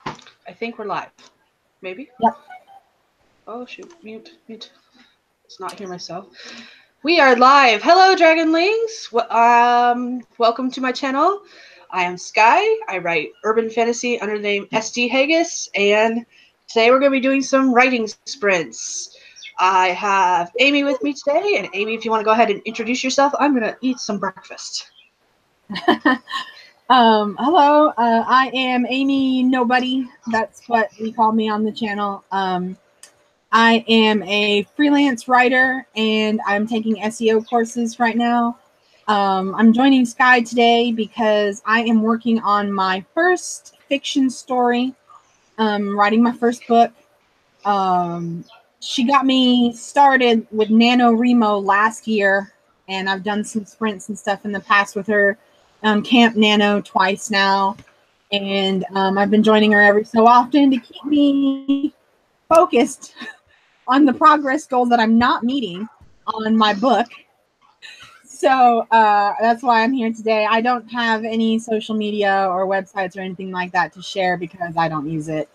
I think we're live. Maybe? Yep. Oh, shoot. Mute. Let's not hear myself. We are live. Hello, Dragonlings. Welcome to my channel. I am Sky. I write urban fantasy under the name SD Haggis, and today we're going to be doing some writing sprints. I have Amy with me today, and Amy, if you want to go ahead and introduce yourself, I'm going to eat some breakfast. Hello, I am Amy Nobody. That's what we call me on the channel. I am a freelance writer and I'm taking SEO courses right now. I'm joining Sky today because I am working on my first fiction story, writing my first book. She got me started with NaNoWriMo last year, and I've done some sprints and stuff in the past with her. Camp Nano twice now, and I've been joining her every so often to keep me focused on the progress goals that I'm not meeting on my book. So that's why I'm here today. I don't have any social media or websites or anything like that to share because I don't use it.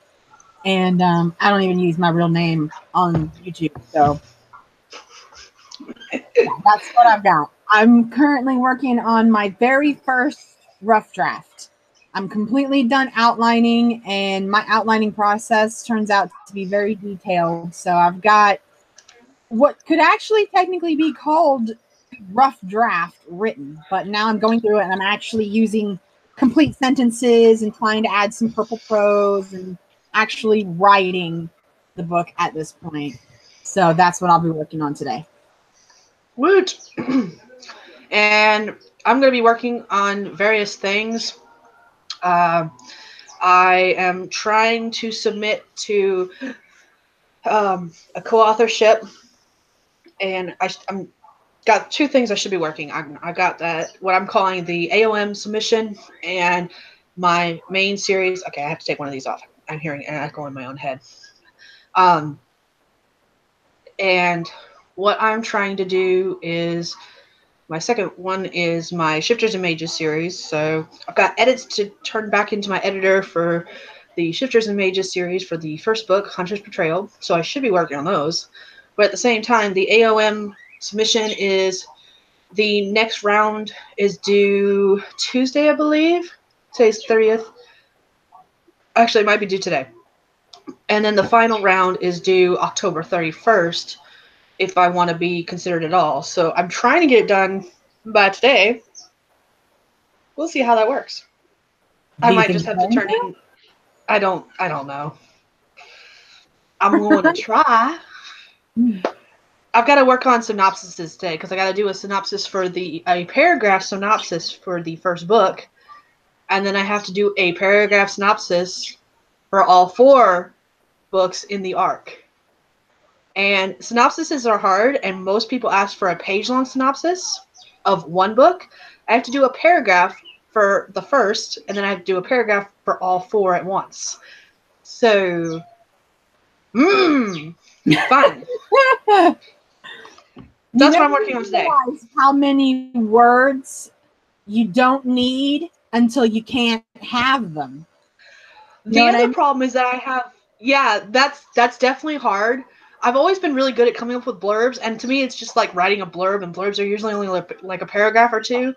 And I don't even use my real name on YouTube. So yeah, that's what I've got. I'm currently working on my very first rough draft. I'm completely done outlining, and my outlining process turns out to be very detailed. So I've got what could actually technically be called rough draft written, but now I'm going through it and I'm actually using complete sentences and trying to add some purple prose and actually writing the book at this point. So that's what I'll be working on today. Woot! And I'm going to be working on various things. I am trying to submit to a co-authorship, and I'm got two things I should be working. I got that what I'm calling the AOM submission and my main series. Okay, I have to take one of these off. I'm hearing an echo in my own head. And what I'm trying to do is my second one is my Shifters and Mages series. So I've got edits to turn back into my editor for the Shifters and Mages series for the first book, Hunter's Betrayal. So I should be working on those. But at the same time, the AOM submission is the next round is due Tuesday, I believe. Today's 30th. Actually, it might be due today. And then the final round is due October 31st if I want to be considered at all. So I'm trying to get it done by today. We'll see how that works. I might just have to turn in. I don't know. I'm going to try. I've got to work on synopsises today because I got to do a synopsis for a paragraph synopsis for the first book, and then I have to do a paragraph synopsis for all 4 books in the arc. And synopsises are hard, and most people ask for a page-long synopsis of one book. I have to do a paragraph for the first, and then I have to do a paragraph for all 4 at once. So, fun. That's what I'm working on today. How many words you don't need until you can't have them. The other problem is that that's definitely hard. I've always been really good at coming up with blurbs, and to me it's just like writing a blurb, and blurbs are usually only like a paragraph or 2.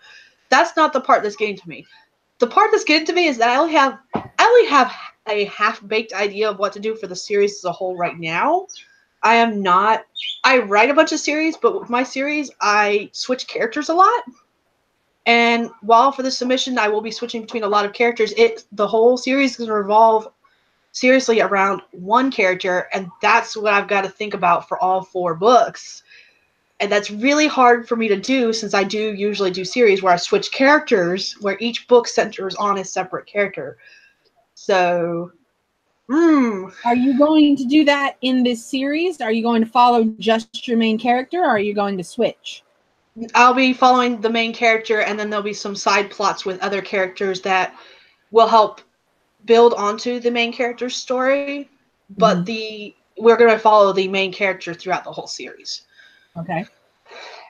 That's not the part that's getting to me. The part that's getting to me is that I only have a half-baked idea of what to do for the series as a whole right now. I write a bunch of series, but with my series, I switch characters a lot. And while for the submission, I will be switching between a lot of characters, the whole series is going to revolve seriously around one character, and that's what I've got to think about for all 4 books. And that's really hard for me to do since I do usually do series where I switch characters, where each book centers on a separate character. So, Are you going to do that in this series? Are you going to follow just your main character, or are you going to switch? I'll be following the main character, and then there'll be some side plots with other characters that will help build onto the main character's story. But we're going to follow the main character throughout the whole series. Okay.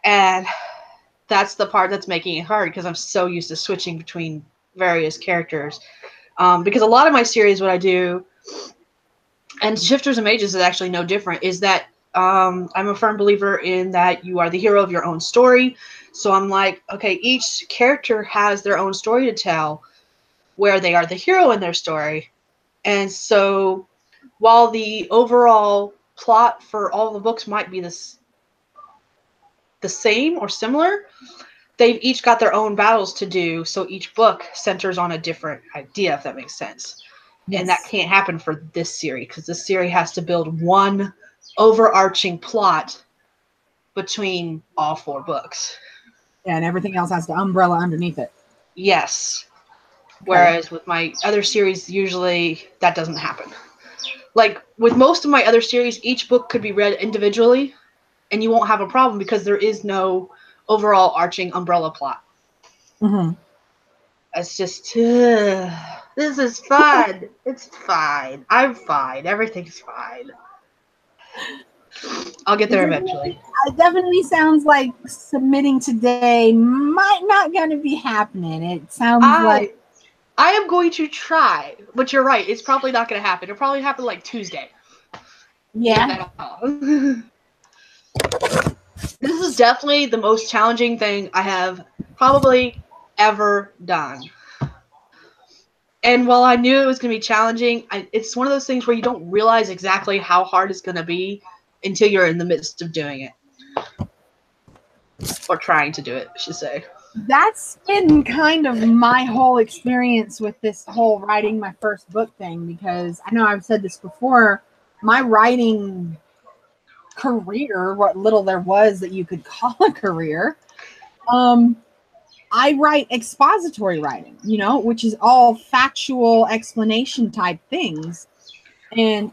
And that's the part that's making it hard because I'm so used to switching between various characters. Because a lot of my series, what I do, and Shifters and Mages is actually no different, is that I'm a firm believer in that you are the hero of your own story. So I'm like, okay, each character has their own story to tell where they are the hero in their story. And so while the overall plot for all the books might be the same or similar, they've each got their own battles to do. So each book centers on a different idea, if that makes sense. Yes. And that can't happen for this series because this series has to build one overarching plot between all 4 books. Yeah, and everything else has the umbrella underneath it. Yes. Whereas with my other series, usually that doesn't happen. Like with most of my other series, each book could be read individually and you won't have a problem because there is no overall arching umbrella plot. Mm-hmm. It's just, this is fun. It's fine. I'm fine. Everything's fine. I'll get there eventually. It definitely sounds like submitting today might not going to be happening. It sounds like I am going to try, but you're right. It's probably not going to happen. It'll probably happen like Tuesday. Yeah. This is definitely the most challenging thing I have probably ever done. And while I knew it was going to be challenging, it's one of those things where you don't realize exactly how hard it's going to be until you're in the midst of doing it. Or trying to do it, I should say. That's been kind of my whole experience with this whole writing my first book thing, because I know I've said this before, my writing career, what little there was that you could call a career, I write expository writing, which is all factual explanation type things. And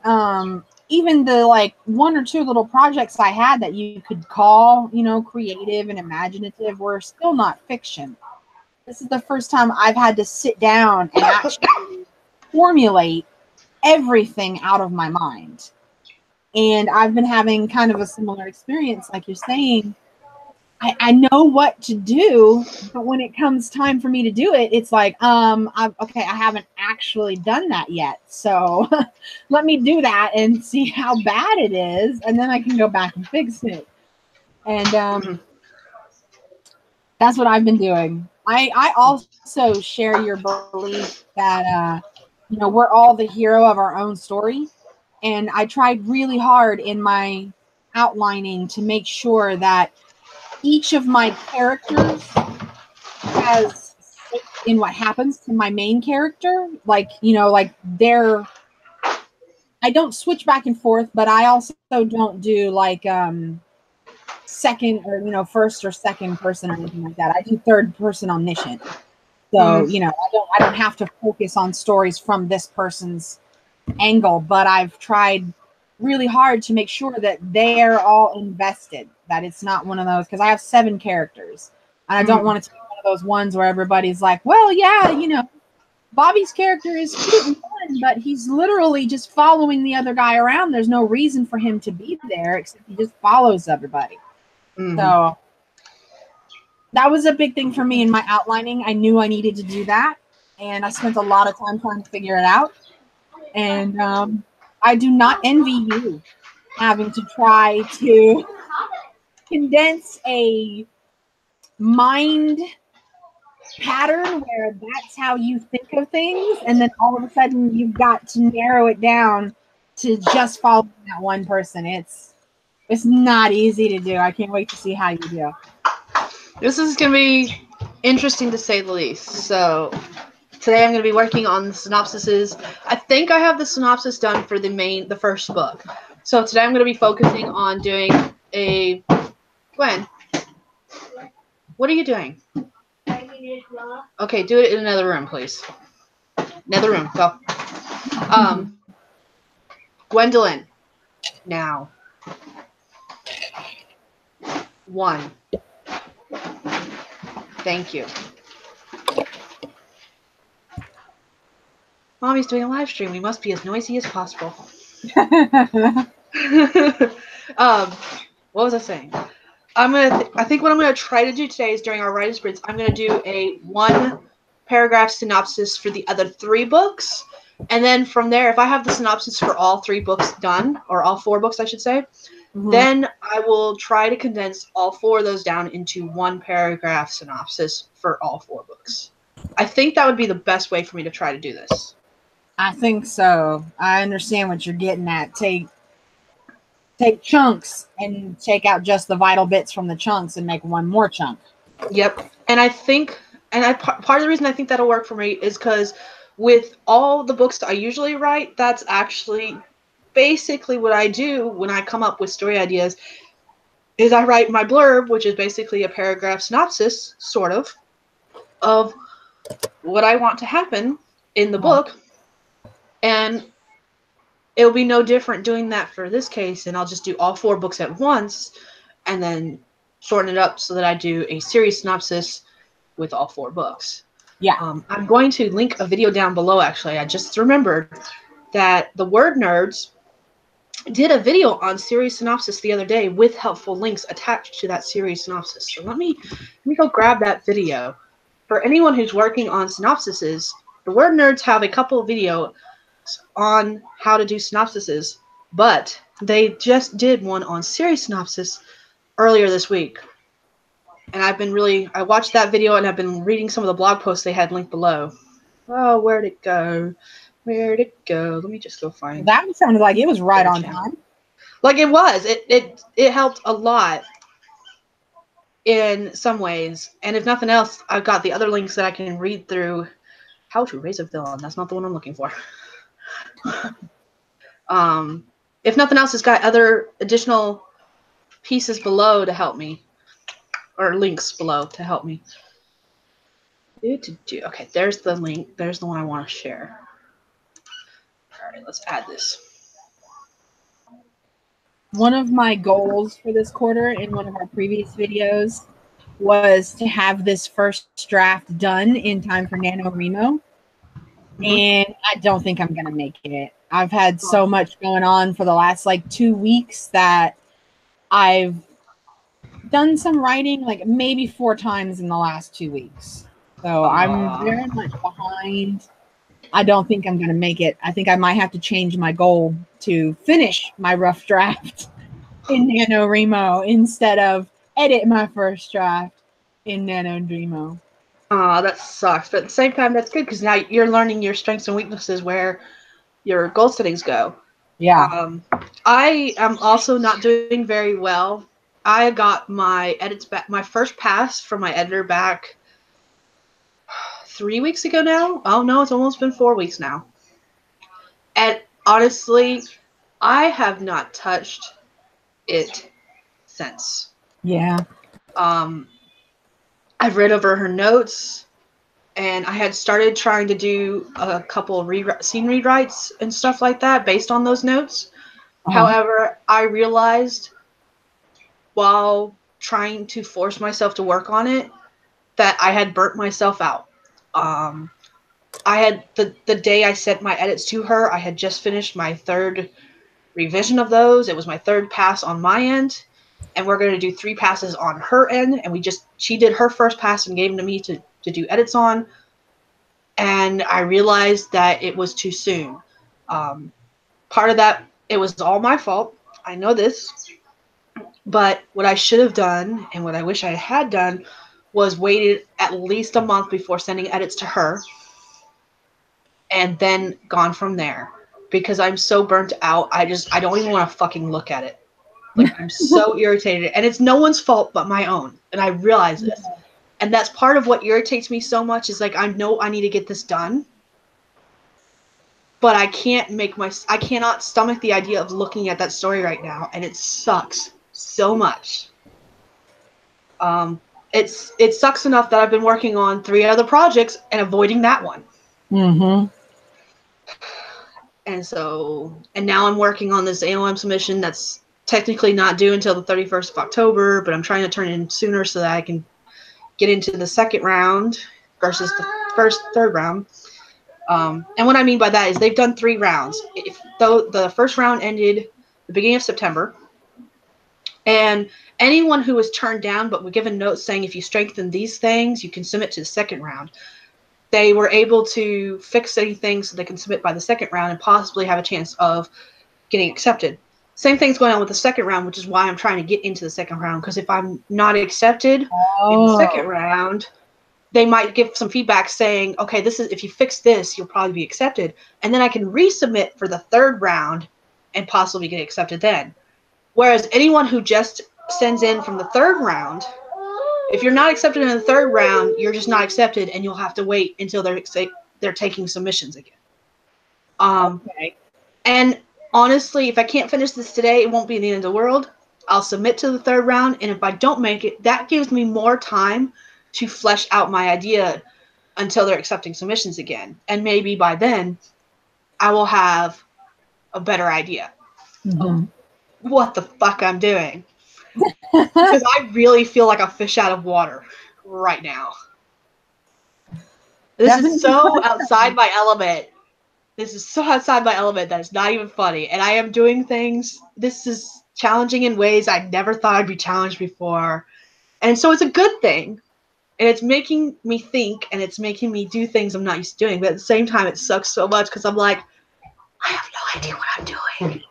even the like 1 or 2 little projects I had that you could call, creative and imaginative were still not fiction. This is the first time I've had to sit down and actually formulate everything out of my mind. And I've been having kind of a similar experience, like you're saying. I know what to do, but when it comes time for me to do it, it's like, I haven't actually done that yet. So let me do that and see how bad it is, and then I can go back and fix it. And that's what I've been doing. I also share your belief that we're all the hero of our own story, and I tried really hard in my outlining to make sure that each of my characters has stake in what happens to my main character. Like, I don't switch back and forth, but I also don't do like second or first or second person or anything like that. I do third person omniscient. So, I don't have to focus on stories from this person's angle, but I've tried really hard to make sure that they're all invested, that it's not one of those, because I have 7 characters and I don't want it to be one of those ones where everybody's like, well, yeah, Bobby's character is cute and fun, but he's literally just following the other guy around. There's no reason for him to be there except he just follows everybody. So that was a big thing for me in my outlining. I knew I needed to do that, and I spent a lot of time trying to figure it out. And I do not envy you having to try to condense a mind pattern where that's how you think of things, and then all of a sudden you've got to narrow it down to just follow that one person. It's not easy to do. I can't wait to see how you do. This is going to be interesting to say the least. So today I'm going to be working on the synopsises. I think I have the synopsis done for the first book. So today I'm going to be focusing on doing a... Gwen, what are you doing? Okay, do it in another room, please. Another room, go. Gwendolyn, now. 1. Thank you. Mommy's doing a live stream. We must be as noisy as possible. What was I saying? I think what I'm gonna try to do today is during our writing sprints, I'm gonna do a 1 paragraph synopsis for the other 3 books. And then from there, if I have the synopsis for all 3 books done, or all 4 books, I should say, then I will try to condense all 4 of those down into 1 paragraph synopsis for all 4 books. I think that would be the best way for me to try to do this. I think so. I understand what you're getting at. Take chunks and take out just the vital bits from the chunks and make 1 more chunk. Yep. And I think, part of the reason I think that'll work for me is because with all the books I usually write, that's actually basically what I do when I come up with story ideas is I write my blurb, which is basically a paragraph synopsis, sort of what I want to happen in the book. And it'll be no different doing that for this case, and I'll just do all 4 books at once and then shorten it up so that I do a series synopsis with all 4 books. Yeah. I'm going to link a video down below, actually. I just remembered that the Word Nerds did a video on series synopsis the other day with helpful links attached to that series synopsis. So let me go grab that video. For anyone who's working on synopsises, the Word Nerds have a couple of videos on how to do synopsises, but they just did one on series synopsis earlier this week. And I watched that video and I've been reading some of the blog posts they had linked below. Oh, where'd it go? Where'd it go? Let me just go find that. Sounded like it was right on time. Like it was. It helped a lot in some ways. And if nothing else, I've got the other links that I can read through. How to raise a villain. That's not the one I'm looking for. If nothing else, it's got other additional pieces below to help me. Or links below to help me. Okay, there's the link. There's the one I want to share. All right, let's add this. One of my goals for this quarter in one of our previous videos was to have this first draft done in time for NaNoWriMo. And I don't think I'm going to make it. I've had so much going on for the last 2 weeks that I've done some writing maybe 4 times in the last 2 weeks. So I'm very much behind. I don't think I'm going to make it. I think I might have to change my goal to finish my rough draft in NaNoWriMo instead of edit my first draft in NaNoWriMo. Oh, that sucks. But at the same time, that's good because now you're learning your strengths and weaknesses where your goal settings go. Yeah. I am also not doing very well. I got my edits back, my first pass from my editor back 3 weeks ago now. Oh, no, it's almost been 4 weeks now. And honestly, I have not touched it since. Yeah. I've read over her notes, and I had started trying to do a couple scene rewrites and stuff like that based on those notes. However, I realized while trying to force myself to work on it that I had burnt myself out. I had the day I sent my edits to her, I had just finished my 3rd revision of those. It was my 3rd pass on my end, and we're going to do 3 passes on her end. And she did her first pass and gave them to me to do edits on. And I realized that it was too soon. Part of that, it was all my fault. I know this. But what I should have done, and what I wish I had done, was waited at least a month before sending edits to her. And then gone from there. Because I'm so burnt out, I don't even want to fucking look at it. I'm so irritated. And it's no one's fault but my own. And I realize this. And that's part of what irritates me so much is I know I need to get this done. But I cannot stomach the idea of looking at that story right now. And it sucks so much. It sucks enough that I've been working on 3 other projects and avoiding that one. Mm-hmm. And now I'm working on this AOM submission that's technically not due until the 31st of October, but I'm trying to turn it in sooner so that I can get into the 2nd round versus the 3rd round. And what I mean by that is they've done 3 rounds. Though the first round ended the beginning of September, and anyone who was turned down but were given notes saying if you strengthen these things, you can submit to the 2nd round. they were able to fix anything so they can submit by the second round and possibly have a chance of getting accepted. Same thing's going on with the second round, which is why I'm trying to get into the second round, because if I'm not accepted in the second round, they might give some feedback saying, okay, this is, if you fix this, you'll probably be accepted. And then I can resubmit for the third round and possibly get accepted then. Whereas anyone who just sends in from the third round, if you're not accepted in the third round, you're just not accepted, and you'll have to wait until they're taking submissions again. Okay. And honestly, if I can't finish this today, it won't be the end of the world. I'll submit to the third round, and if I don't make it, that gives me more time to flesh out my idea until they're accepting submissions again. And maybe by then, I will have a better idea of what the fuck I'm doing. Because I really feel like a fish out of water right now. This is so outside my element. This is so outside my element that it's not even funny. And I am doing things. This is challenging in ways I never thought I'd be challenged before. And so it's a good thing. And it's making me think, and it's making me do things I'm not used to doing. But at the same time, it sucks so much because I'm like, I have no idea what I'm doing.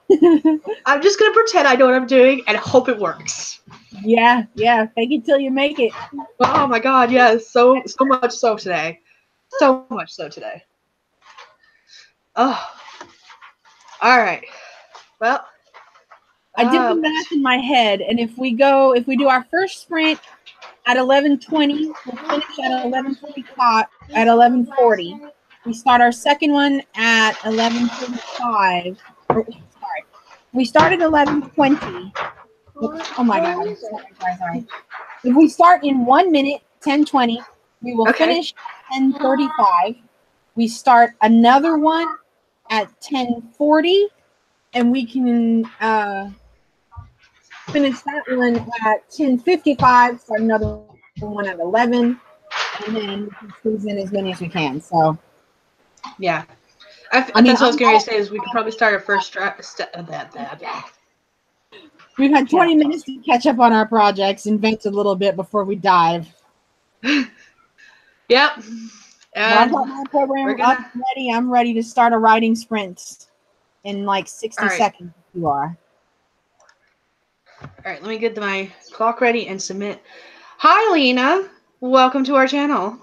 I'm just going to pretend I know what I'm doing and hope it works. Yeah. Fake it till you make it. Oh my God, yes. So much so today. So much so today. Oh. All right. Well, I did the math in my head, and if we do our first sprint at 11:20, we'll finish at 11:45 at 11:40. We start our second one at 11:45. Sorry, we start at 11:20. Oh my God! Sorry. If we start in 1 minute, 10:20, we will finish at 10:35. We start another one at 10:40, and we can finish that one at 10:55. Start another one at 11, and then we can squeeze in as many as we can. So, yeah, I mean, that's what I was going to say is we could probably start our first We've had 20 minutes to catch up on our projects and vent a little bit before we dive. Yep. I've got my program up and ready. I'm ready to start a writing sprint in like 60 seconds. You are. All right, let me get my clock ready and submit. Hi, Lena. Welcome to our channel.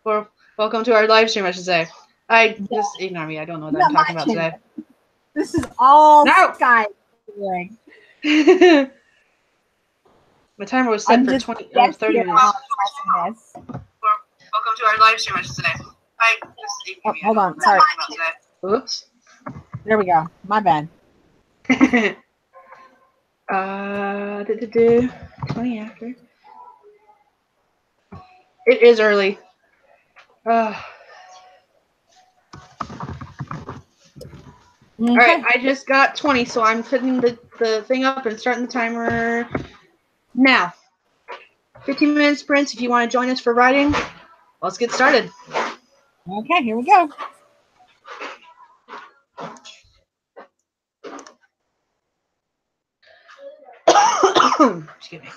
Or welcome to our live stream, I should say. Just ignore me. I don't know what I'm talking about today. This is all Skype doing. My timer was set for 30 minutes. Welcome to our live stream, I should say. Hold on. Sorry. Oops. There we go. My bad. 20 after. It is early. Okay. All right, I just got 20, so I'm putting the thing up and starting the timer now. 15-minute sprints. If you want to join us for writing, let's get started. Okay, here we go. Excuse me.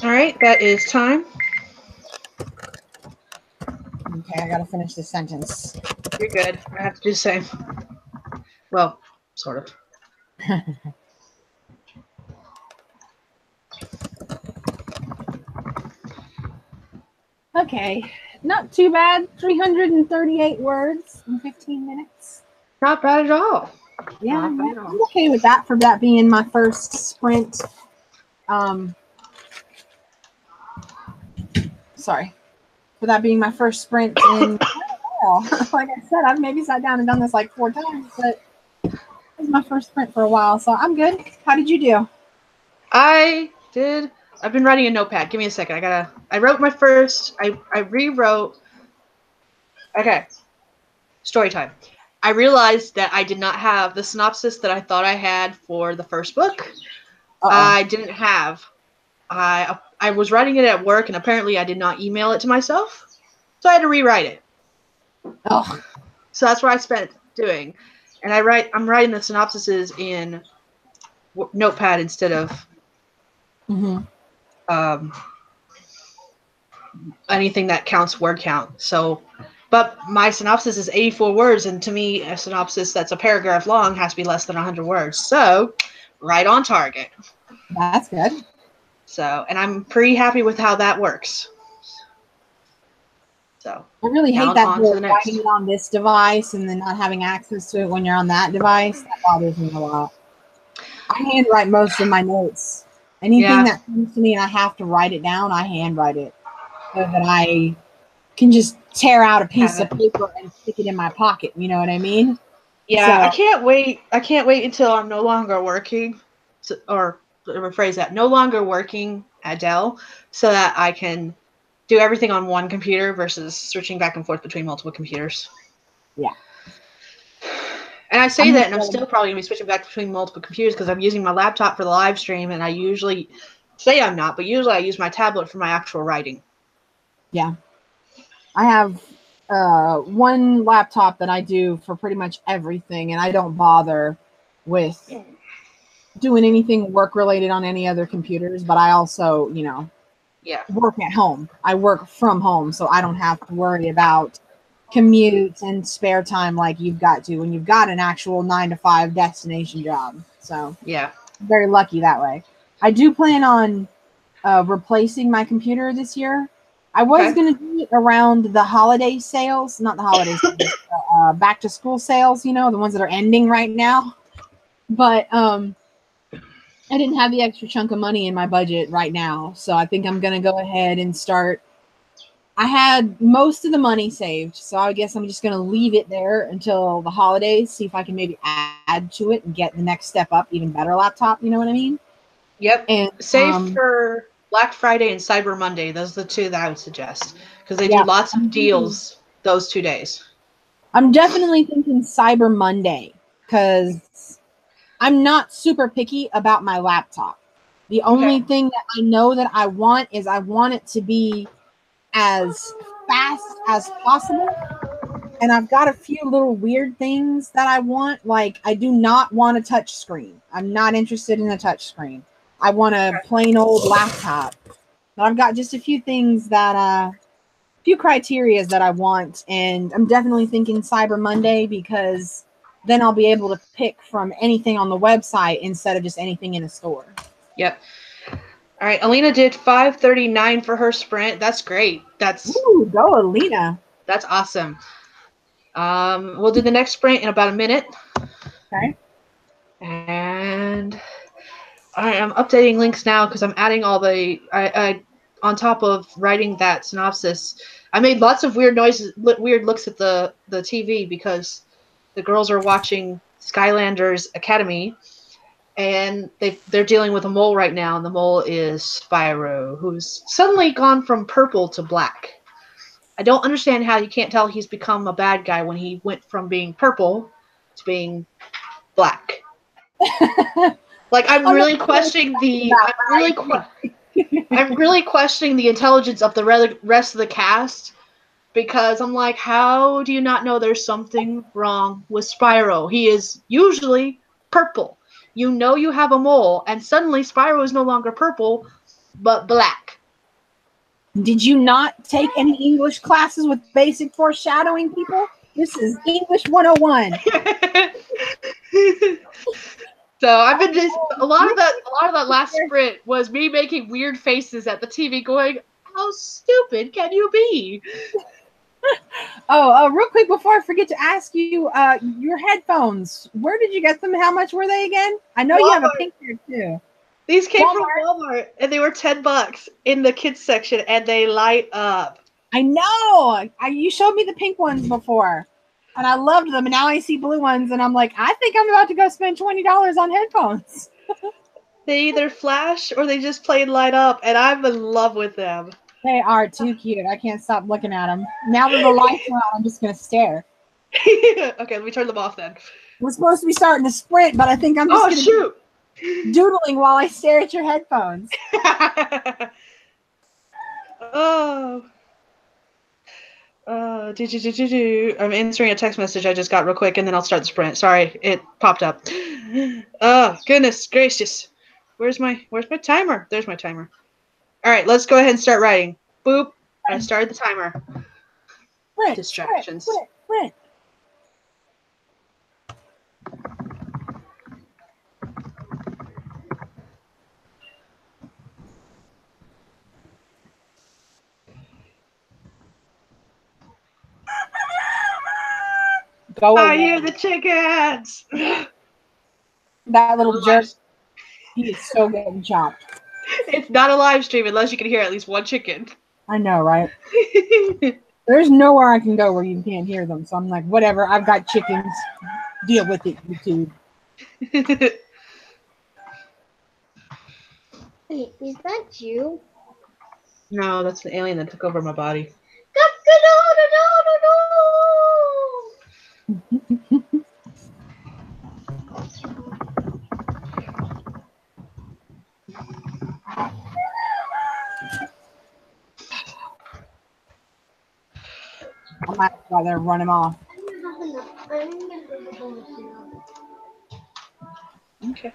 All right, that is time. Okay, I gotta finish this sentence. You're good. I have to do the same. Well, sort of. Okay, not too bad. 338 words in 15 minutes. Not bad at all. Yeah, Not bad at all. I'm okay with that for that being my first sprint. Sorry. for that being my first sprint in a while. Like I said, I've maybe sat down and done this like 4 times, but it was my first sprint for a while, so I'm good. How did you do? I've been writing a notepad. Give me a second. I wrote my first. I rewrote. Okay. Story time. I realized that I did not have the synopsis that I thought I had for the first book. Uh-oh. I didn't have. I was writing it at work, and apparently I did not email it to myself, so I had to rewrite it. Oh. So that's what I spent doing, and I'm writing the synopsises in Notepad instead of anything that counts word count. So, but my synopsis is 84 words, and to me, a synopsis that's a paragraph long has to be less than 100 words. So, right on target. That's good. So, and I'm pretty happy with how that works. So, I really hate that writing it on this device and then not having access to it when you're on that device. That bothers me a lot. I handwrite most of my notes. Anything that comes to me and I have to write it down, I handwrite it so that I can just tear out a piece of paper and stick it in my pocket. You know what I mean? Yeah, so, I can't wait. I can't wait until I'm no longer working, or rephrase that, no longer working at Dell, so that I can do everything on one computer versus switching back and forth between multiple computers. Yeah. And I say that, and I'm still probably going to be switching back between multiple computers because I'm using my laptop for the live stream, and I usually say I'm not, but usually I use my tablet for my actual writing. Yeah. I have one laptop that I do for pretty much everything, and I don't bother with doing anything work-related on any other computers, but I also, you know, work at home. I work from home, so I don't have to worry about commute and spare time like you've got to when you've got an actual 9-to-5 destination job. So yeah, I'm very lucky that way. I do plan on replacing my computer this year. I was going to do it around the holiday sales, not the holiday sales, back to school sales, you know, the ones that are ending right now. But I didn't have the extra chunk of money in my budget right now. So I think I'm going to go ahead and start. I had most of the money saved, so I guess I'm just going to leave it there until the holidays, see if I can maybe add to it and get the next step up, even better laptop. You know what I mean? Yep. And save for Black Friday and Cyber Monday. Those are the two that I would suggest because they do lots of deals those 2 days. I'm definitely thinking Cyber Monday because I'm not super picky about my laptop. The only thing that I know that I want is I want it to be as fast as possible. And I've got a few little weird things that I want. Like, I do not want a touch screen. I'm not interested in a touch screen. I want a plain old laptop. But I've got just a few things that, few criterias that I want. And I'm definitely thinking Cyber Monday because then I'll be able to pick from anything on the website instead of just anything in a store. Yep. All right, Alina did 5:39 for her sprint. That's great. Ooh, go Alina. That's awesome. We'll do the next sprint in about a minute. Okay. And I am updating links now because I'm adding all the I on top of writing that synopsis. I made lots of weird noises, weird looks at the TV because the girls are watching Skylanders Academy. And they're dealing with a mole right now, and the mole is Spyro, who's suddenly gone from purple to black. I don't understand how you can't tell he's become a bad guy when he went from being purple to being black. Like I'm really questioning I'm really questioning the intelligence of the rest of the cast because I'm like, how do you not know there's something wrong with Spyro? He is usually purple. You know you have a mole, and suddenly Spyro is no longer purple, but black. Did you not take any English classes with basic foreshadowing, people? This is English 101. So I've been just a lot of that last sprint was me making weird faces at the TV, going, "How stupid can you be?" Real quick before I forget to ask you, your headphones. Where did you get them? How much were they again? I know Walmart. You have a pink pair too. These came from Walmart, and they were $10 in the kids section, and they light up. I know. You showed me the pink ones before, and I loved them. And now I see blue ones, and I'm like, I think I'm about to go spend $20 on headphones. They either flash or they just plain light up, and I'm in love with them. They are too cute. I can't stop looking at them. Now that the lights are on, I'm just going to stare. Okay, let me turn them off then. We're supposed to be starting to sprint, but I think I'm just shoot! Doodling while I stare at your headphones. Oh. I'm answering a text message I just got real quick, and then I'll start the sprint. Sorry, it popped up. Oh, goodness gracious. Where's my timer? There's my timer. All right, let's go ahead and start writing. Boop. I started the timer. Sprint, Distractions. Sprint. Go away. I hear the chickens. That little jerk. He is so getting chopped. It's not a live stream unless you can hear at least one chicken. I know, right? There's nowhere I can go where you can't hear them. So I'm like, whatever. I've got chickens. Deal with it, YouTube. Wait, is that you? No, that's the alien that took over my body. I might rather run him off. Okay.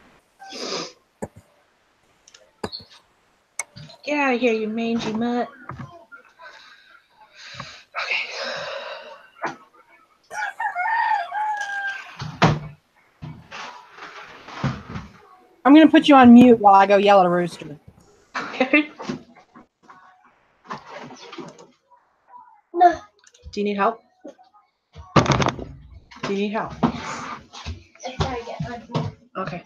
Get out of here, you mangy mutt. Okay. I'm going to put you on mute while I go yell at a rooster. Okay. No. Do you need help? Do you need help? Okay.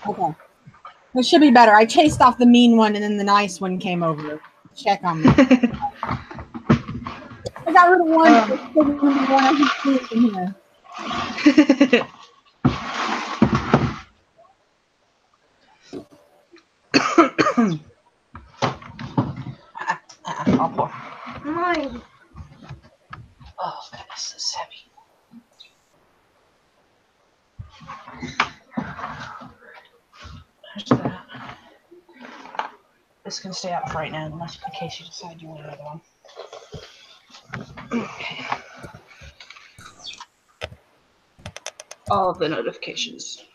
Okay. It should be better. I chased off the mean one and then the nice one came over to check on me. I got rid of one. I can see it in here. I'll pour. Mine. Oh, goodness, this is heavy. There's that. This can stay out for right now, unless in case you decide you want another one. Okay. All of the notifications.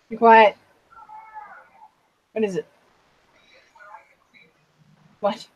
Be quiet. What is it? What?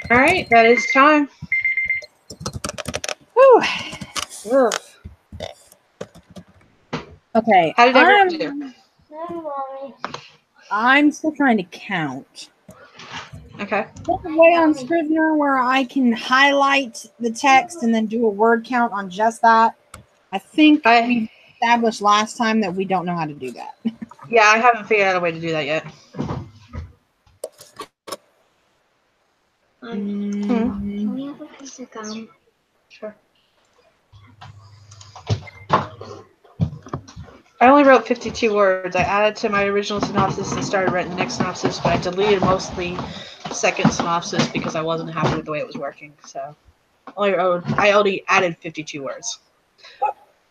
All right, that is time. Whew. Ugh. Okay. How did everyone do? Mommy. I'm still trying to count. Okay. There's a way on Scrivener where I can highlight the text and then do a word count on just that. I think we established last time that we don't know how to do that. Yeah, I haven't figured out a way to do that yet. Can we have a piece of gum? Sure. I only wrote 52 words. I added to my original synopsis and started writing the next synopsis, but I deleted mostly the second synopsis because I wasn't happy with the way it was working. So I only added 52 words.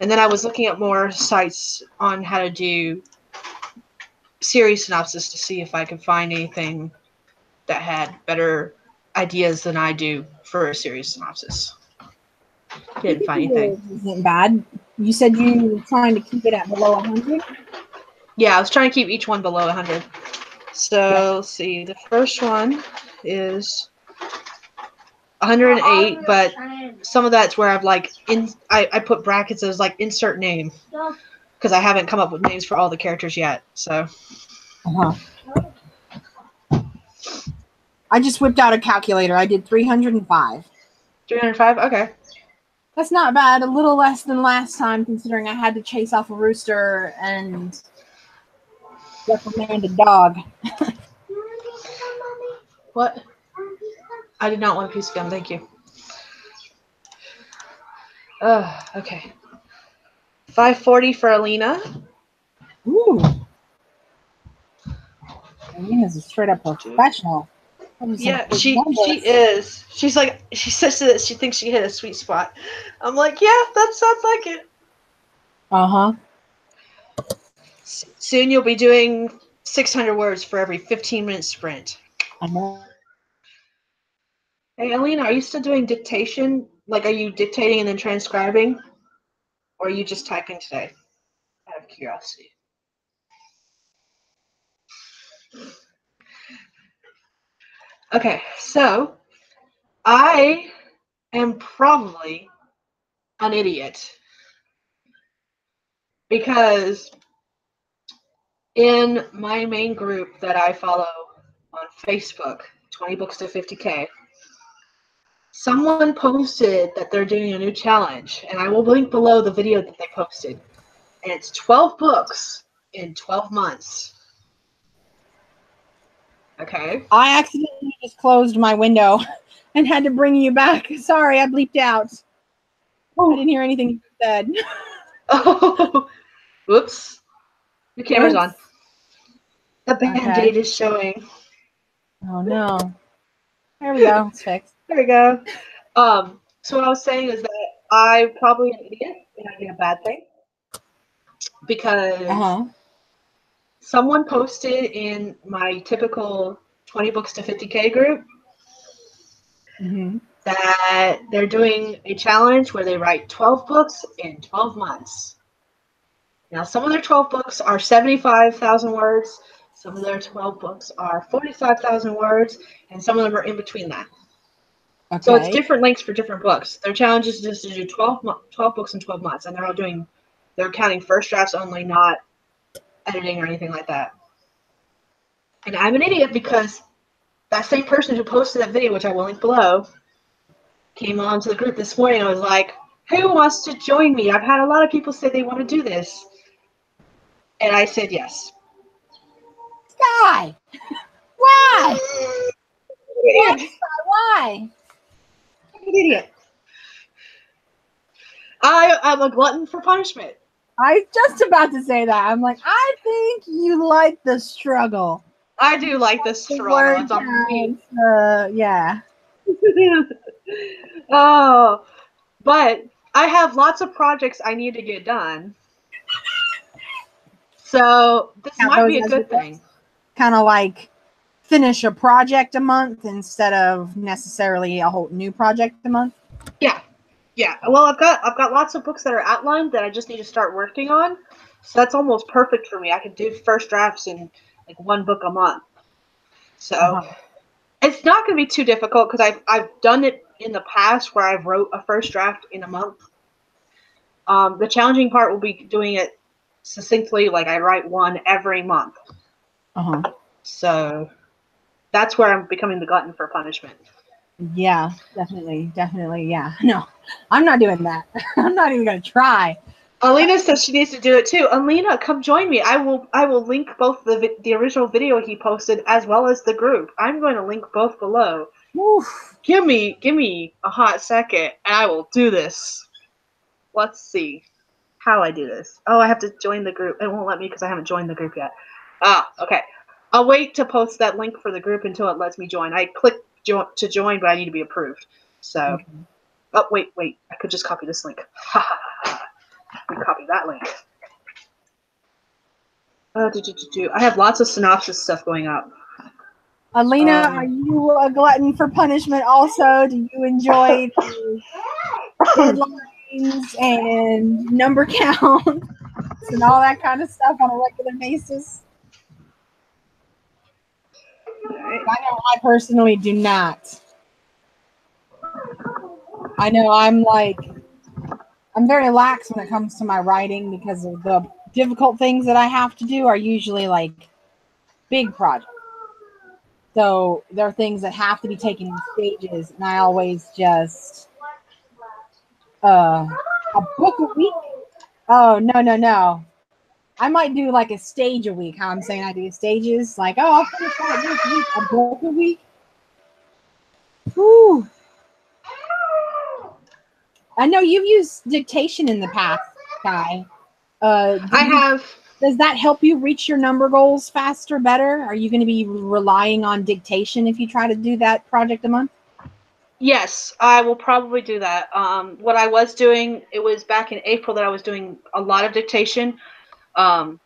And then I was looking at more sites on how to do series synopsis to see if I could find anything that had better ideas than I do for a series synopsis. Didn't find anything. Isn't bad. You said you were trying to keep it at below 100? Yeah, I was trying to keep each one below 100. So let's see. The first one is 108, but some of that's where I've like I put brackets as like insert name because I haven't come up with names for all the characters yet. So I just whipped out a calculator. I did 305. 305. Okay. That's not bad. A little less than last time, considering I had to chase off a rooster and reprimand a dog. What? I did not want a piece of gum. Thank you. Okay. 540 for Alina. Ooh. Alina's a straight up professional. Yeah, she is. She's like, she says that she thinks she hit a sweet spot. I'm like, yeah, that sounds like it. Soon you'll be doing 600 words for every 15-minute sprint. I know. Hey, Alina, are you still doing dictation? Like, are you dictating and then transcribing? Or are you just typing today? Out of curiosity. Okay, so I am probably an idiot because in my main group that I follow on Facebook, 20 Books to 50K, someone posted that they're doing a new challenge, and I will link below the video that they posted. And it's 12 books in 12 months. Okay. I accidentally just closed my window and had to bring you back. Sorry, I bleeped out. Oh. I didn't hear anything you said. Oh, whoops. Your camera's on. The Band-Aid is showing. Oh, no. There we go. It's fixed. There we go. So what I was saying is that I'm probably an idiot, and I did a bad thing. Because someone posted in my typical 20 Books to 50K group that they're doing a challenge where they write 12 books in 12 months. Now, some of their 12 books are 75,000 words, some of their 12 books are 45,000 words, and some of them are in between that. Okay. So it's different lengths for different books. Their challenge is just to do 12 books in 12 months, and they're counting first drafts only, not editing or anything like that. And I'm an idiot because that same person who posted that video, which I will link below, came on to the group this morning and was like, who wants to join me? I've had a lot of people say they want to do this. And I said yes. Sky! Why? Why? I'm an idiot. I'm a glutton for punishment. I was just about to say that. I'm like, I think you like the struggle. I do like the struggle. Yeah. Oh, but I have lots of projects I need to get done. So this might be a good thing. Kind of like finish a project a month instead of necessarily a whole new project a month. Yeah. Yeah. Well, I've got lots of books that are outlined that I just need to start working on. So that's almost perfect for me. I could do first drafts in like one book a month. So it's not going to be too difficult because I've done it in the past where I've wrote a first draft in a month. The challenging part will be doing it succinctly, like I write one every month. So that's where I'm becoming the glutton for punishment. Yeah, definitely. Yeah. No, I'm not doing that. I'm not even going to try. Alina says she needs to do it too. Alina, come join me. I will link both the original video he posted as well as the group. I'm going to link both below. Oof. Give me a hot second, and I will do this. Let's see how I do this. Oh, I have to join the group. It won't let me because I haven't joined the group yet. Okay. I'll wait to post that link for the group until it lets me join. I clicked to join, but I need to be approved. So, oh, wait. I could just copy this link. Copy that link. I have lots of synopsis stuff going up. Alina, are you a glutton for punishment also? Do you enjoy the deadlines and number counts and all that kind of stuff on a regular basis? I know I personally do not. I know I'm very lax when it comes to my writing because of the difficult things that I have to do are usually like big projects. So there are things that have to be taken in stages, and I always just a book a week. Oh no. I might do like a stage a week. How I'm saying I do stages, like I'll finish that this week. A book a week. Whew. I know you've used dictation in the past, Kai. I have. Does that help you reach your number goals faster, better? Are you going to be relying on dictation if you try to do that project a month? Yes, I will probably do that. What I was doing, it was back in April that I was doing a lot of dictation. I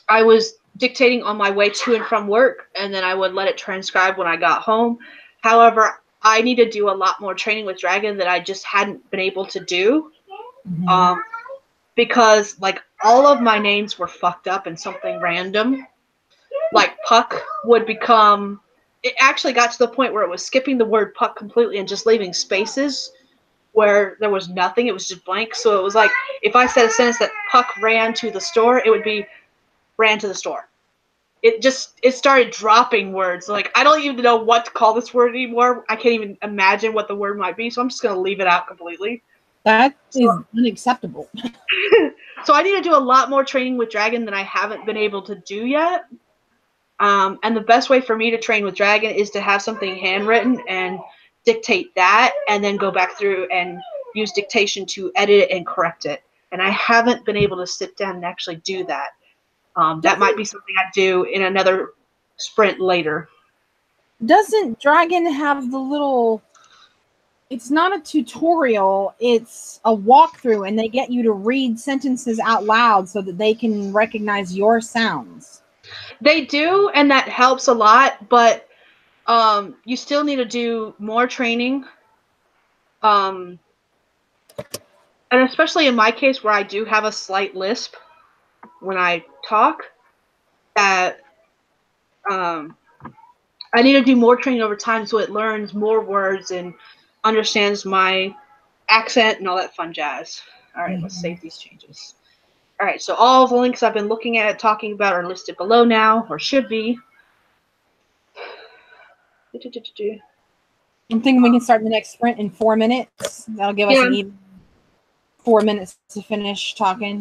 was dictating on my way to and from work, and then I would let it transcribe when I got home. However, I need to do a lot more training with Dragon that I just hadn't been able to do. Mm-hmm. Because like all of my names were fucked up and something random. Like Puck would become, it actually got to the point where it was skipping the word Puck completely and just leaving spaces where there was nothing. It was just blank. So it was like if I said a sentence that Puck ran to the store, it would be ran to the store. It started dropping words. Like I don't even know what to call this word anymore. I can't even imagine what the word might be. So I'm just going to leave it out completely. That is unacceptable. So I need to do a lot more training with Dragon than I haven't been able to do yet. And the best way for me to train with Dragon is to have something handwritten and dictate that and then go back through and use dictation to edit it and correct it. And I haven't been able to sit down and actually do that. That might be something I do in another sprint later. Doesn't Dragon have the little... It's not a tutorial, it's a walkthrough, and they get you to read sentences out loud so that they can recognize your sounds. They do, and that helps a lot, but you still need to do more training. And especially in my case where I do have a slight lisp when I talk, that I need to do more training over time so it learns more words and understands my accent and all that fun jazz. All right, let's save these changes. All right, so all of the links I've been looking at, talking about, are listed below now, or should be. I'm thinking we can start the next sprint in 4 minutes. That'll give us an even 4 minutes to finish talking.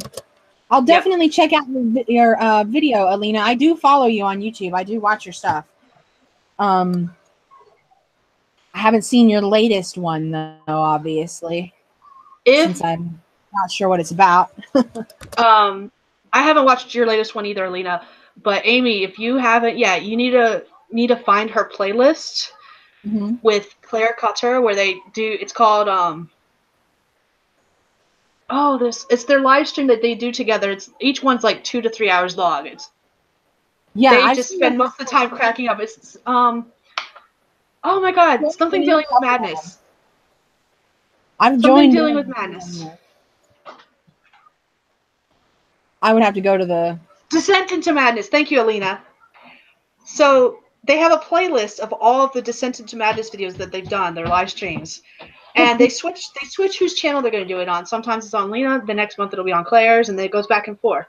I'll definitely check out your video, Alina. I do follow you on YouTube. I do watch your stuff. I haven't seen your latest one, though, obviously. Since I'm not sure what it's about. I haven't watched your latest one either, Alina. But Amy, if you haven't yet, you need to find her playlist with Claire Cotter, where they do. It's called it's their live stream that they do together. It's each one's like 2 to 3 hours long. They just spend most of the time cracking up. It's oh my god, something dealing with madness. I've joined dealing with madness. I would have to go to the Descent into Madness. Thank you, Alina. So they have a playlist of all of the Descent into Madness videos that they've done, their live streams. And they switch whose channel they're going to do it on. Sometimes it's on Lena, the next month it'll be on Claire's, and then it goes back and forth.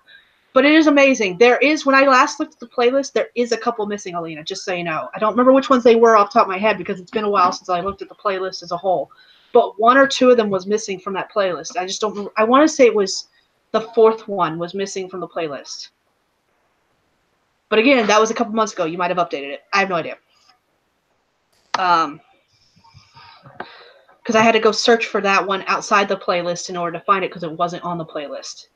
But it is amazing. When I last looked at the playlist, there is a couple missing, Alina, just so you know. I don't remember which ones they were off the top of my head because it's been a while since I looked at the playlist as a whole. But 1 or 2 of them was missing from that playlist. I just don't remember. I want to say it was the 4th one was missing from the playlist. But again, that was a couple months ago. You might have updated it. I have no idea. Because I had to go search for that one outside the playlist in order to find it because it wasn't on the playlist.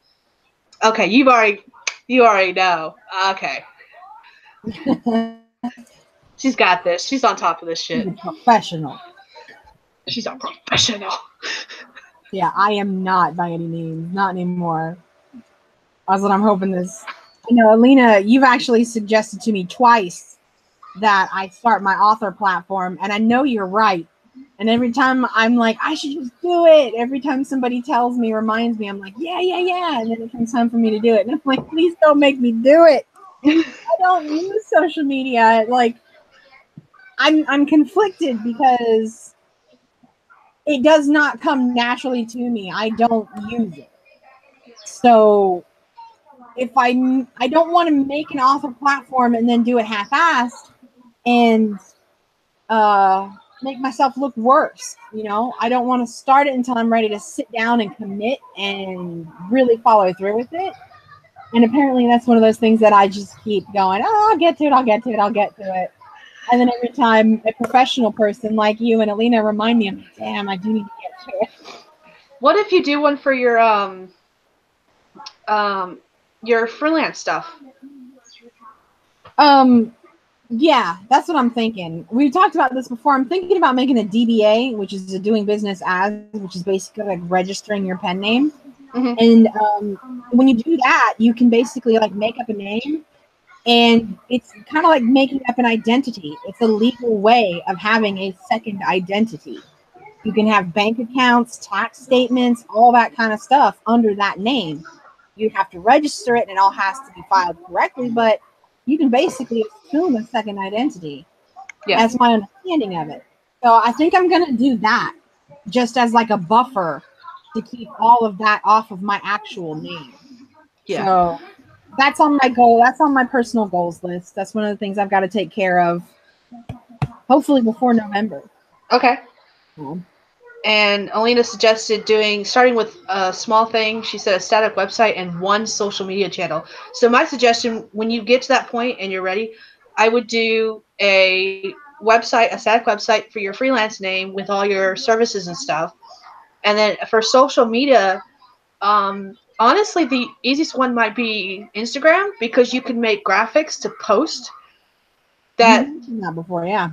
Okay, you already know. Okay. She's got this. She's on top of this shit. She's a professional. She's a professional. Yeah, I am not by any means. Not anymore. That's what I'm hoping this. You know, Alina, you've actually suggested to me twice that I start my author platform. And I know you're right. And every time I'm like, I should just do it. Every time somebody tells me, reminds me, I'm like, yeah, yeah, yeah. And then it comes time for me to do it. And I'm like, please don't make me do it. I don't use social media. Like, I'm conflicted because it does not come naturally to me. I don't use it. So if I don't want to make an author platform and then do it half-assed and make myself look worse. You know, I don't want to start it until I'm ready to sit down and commit and really follow through with it. And apparently that's one of those things that I just keep going, oh, I'll get to it, I'll get to it, I'll get to it. And then every time a professional person like you and Alina remind me, I'm like, damn, I do need to get to it. What if you do one for your freelance stuff? Yeah, that's what I'm thinking. We've talked about this before. I'm thinking about making a DBA, which is a doing business as, which is basically like registering your pen name. Mm-hmm. And when you do that, you can basically like make up a name, and it's kind of like making up an identity. It's a legal way of having a second identity. You can have bank accounts, tax statements, all that kind of stuff under that name. You have to register it, and it all has to be filed correctly, but you can basically assume a second identity. Yeah. That's my understanding of it. So I think I'm going to do that just as like a buffer to keep all of that off of my actual name. Yeah. So that's on my goal. That's on my personal goals list. That's one of the things I've got to take care of, hopefully before November. Okay. Cool. And Alina suggested starting with a small thing. She said a static website and one social media channel. So my suggestion, when you get to that point and you're ready, I would do a static website for your freelance name with all your services and stuff. And then for social media, honestly, the easiest one might be Instagram, because you can make graphics to post that. You mentioned that before, yeah.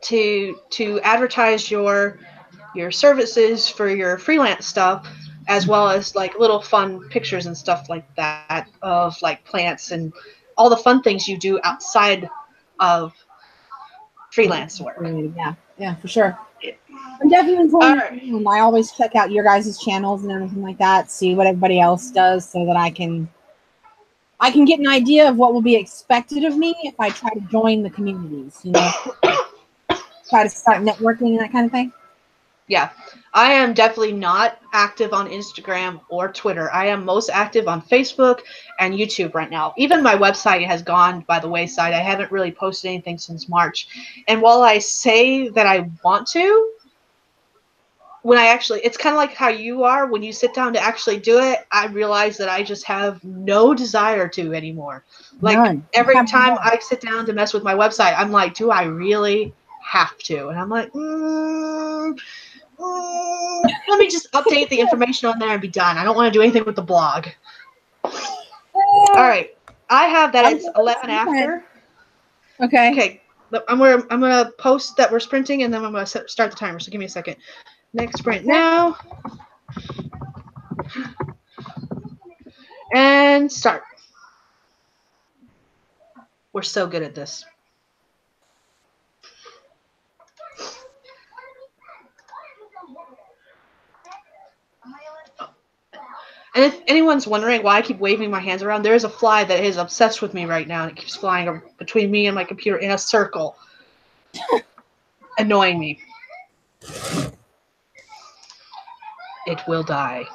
To advertise your services for your freelance stuff, as well as like little fun pictures and stuff like that of like plants and all the fun things you do outside of freelance work. Yeah, for sure. I'm definitely All right. I always check out your guys' channels and everything like that, see what everybody else does, so that I can get an idea of what will be expected of me if I try to join the communities, you know, try to start networking and that kind of thing. Yeah, I am definitely not active on Instagram or Twitter. I am most active on Facebook and YouTube right now. Even my website has gone by the wayside. I haven't really posted anything since March. And while I say that I want to, it's kind of like how you are, when you sit down to actually do it, I realize that I just have no desire to anymore. Like None. Every time I sit down to mess with my website, I'm like, do I really have to? And I'm like, let me just update the information on there and be done. I don't want to do anything with the blog. All right, I have that it's 11 after. Okay. I'm gonna post that we're sprinting, and then I'm gonna start the timer. So give me a second. Next sprint now. And start. We're so good at this. And if anyone's wondering why I keep waving my hands around, there is a fly that is obsessed with me right now, and it keeps flying between me and my computer in a circle, annoying me. It will die.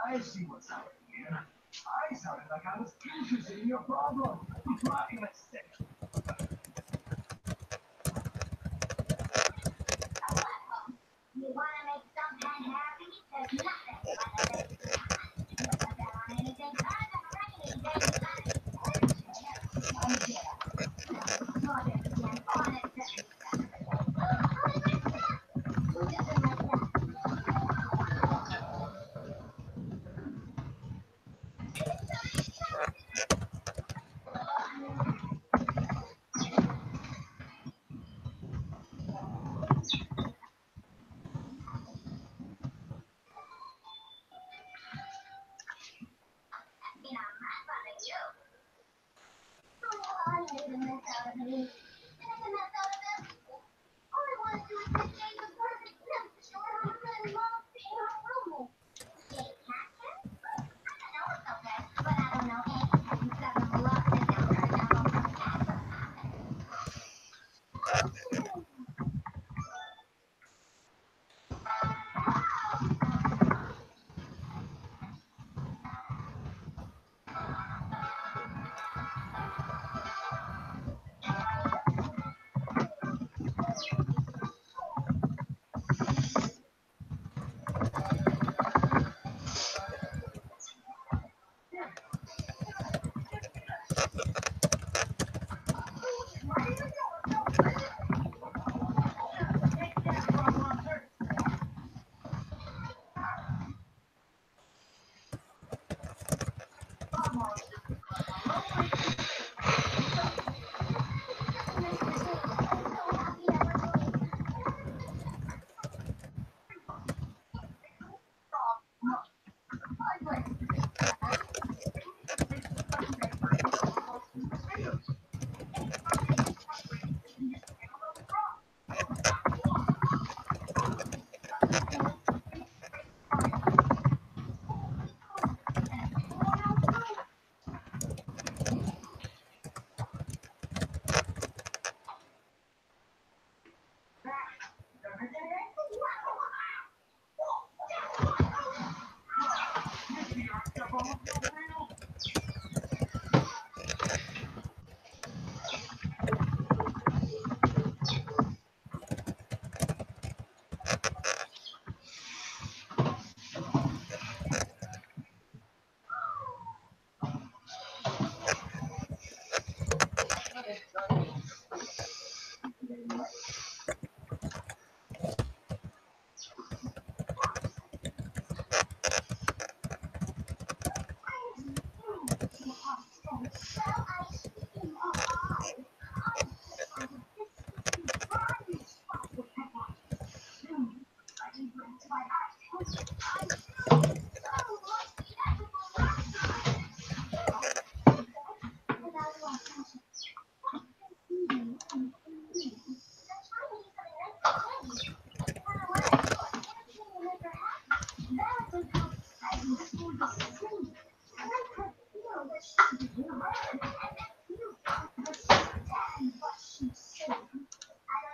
I see what's happening here. I sounded like I was interested in your problem. My mistake. You want to make someone happy? There's nothing like a big smile. You put that on anything other than a rainy day.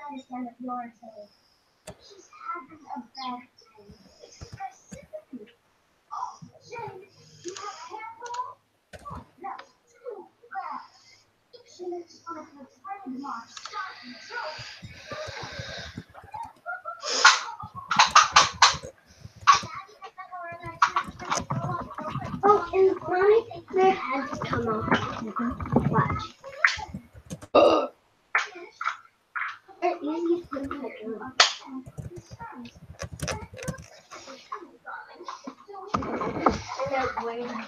understand what you're saying. She's having a bad time. Express sympathy. Oh, Jane, you have a hair pull? Oh, that's too bad. She makes fun of her trademark starting joke. Oh, and Mommy, their heads come off. Watch. It easy to put it on. And they're waiting.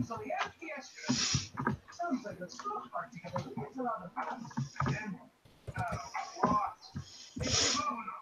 So the FTS sounds like a soft part to get the kids around the house. And, what? It's phenomenal.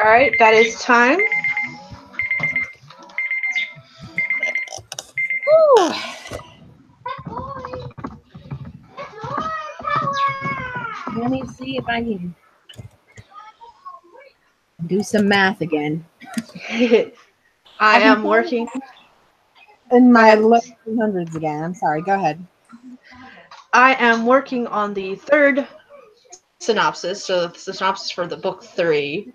All right, that is time. Whew. Let me see if I can do some math again. I am working. In my ahead. low 300s again. I'm sorry. Go ahead. I am working on the third synopsis, so it's the synopsis for the book 3.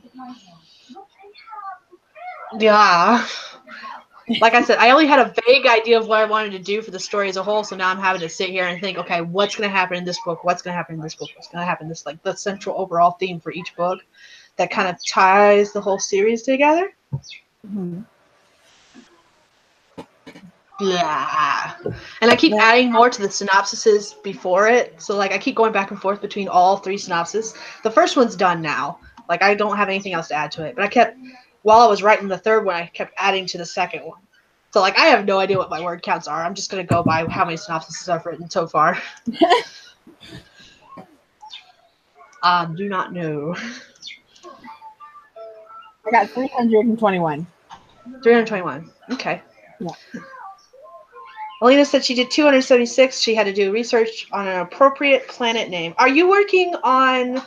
Yeah. Like I said, I only had a vague idea of what I wanted to do for the story as a whole, so now I'm having to sit here and think, okay, what's going to happen in this book? What's going to happen in this book? What's going to happen in this, like, the central overall theme for each book that kind of ties the whole series together. Mm-hmm. Blah. And I keep adding more to the synopsises before it, so, like, I keep going back and forth between all 3 synopses. The first one's done now. Like, I don't have anything else to add to it, but I kept, while I was writing the third one, I kept adding to the second one. So, like, I have no idea what my word counts are. I'm just going to go by how many synopsises I've written so far. I do not know. I got 321. 321. Okay. Yeah. Alina said she did 276. She had to do research on an appropriate planet name. Are you working on...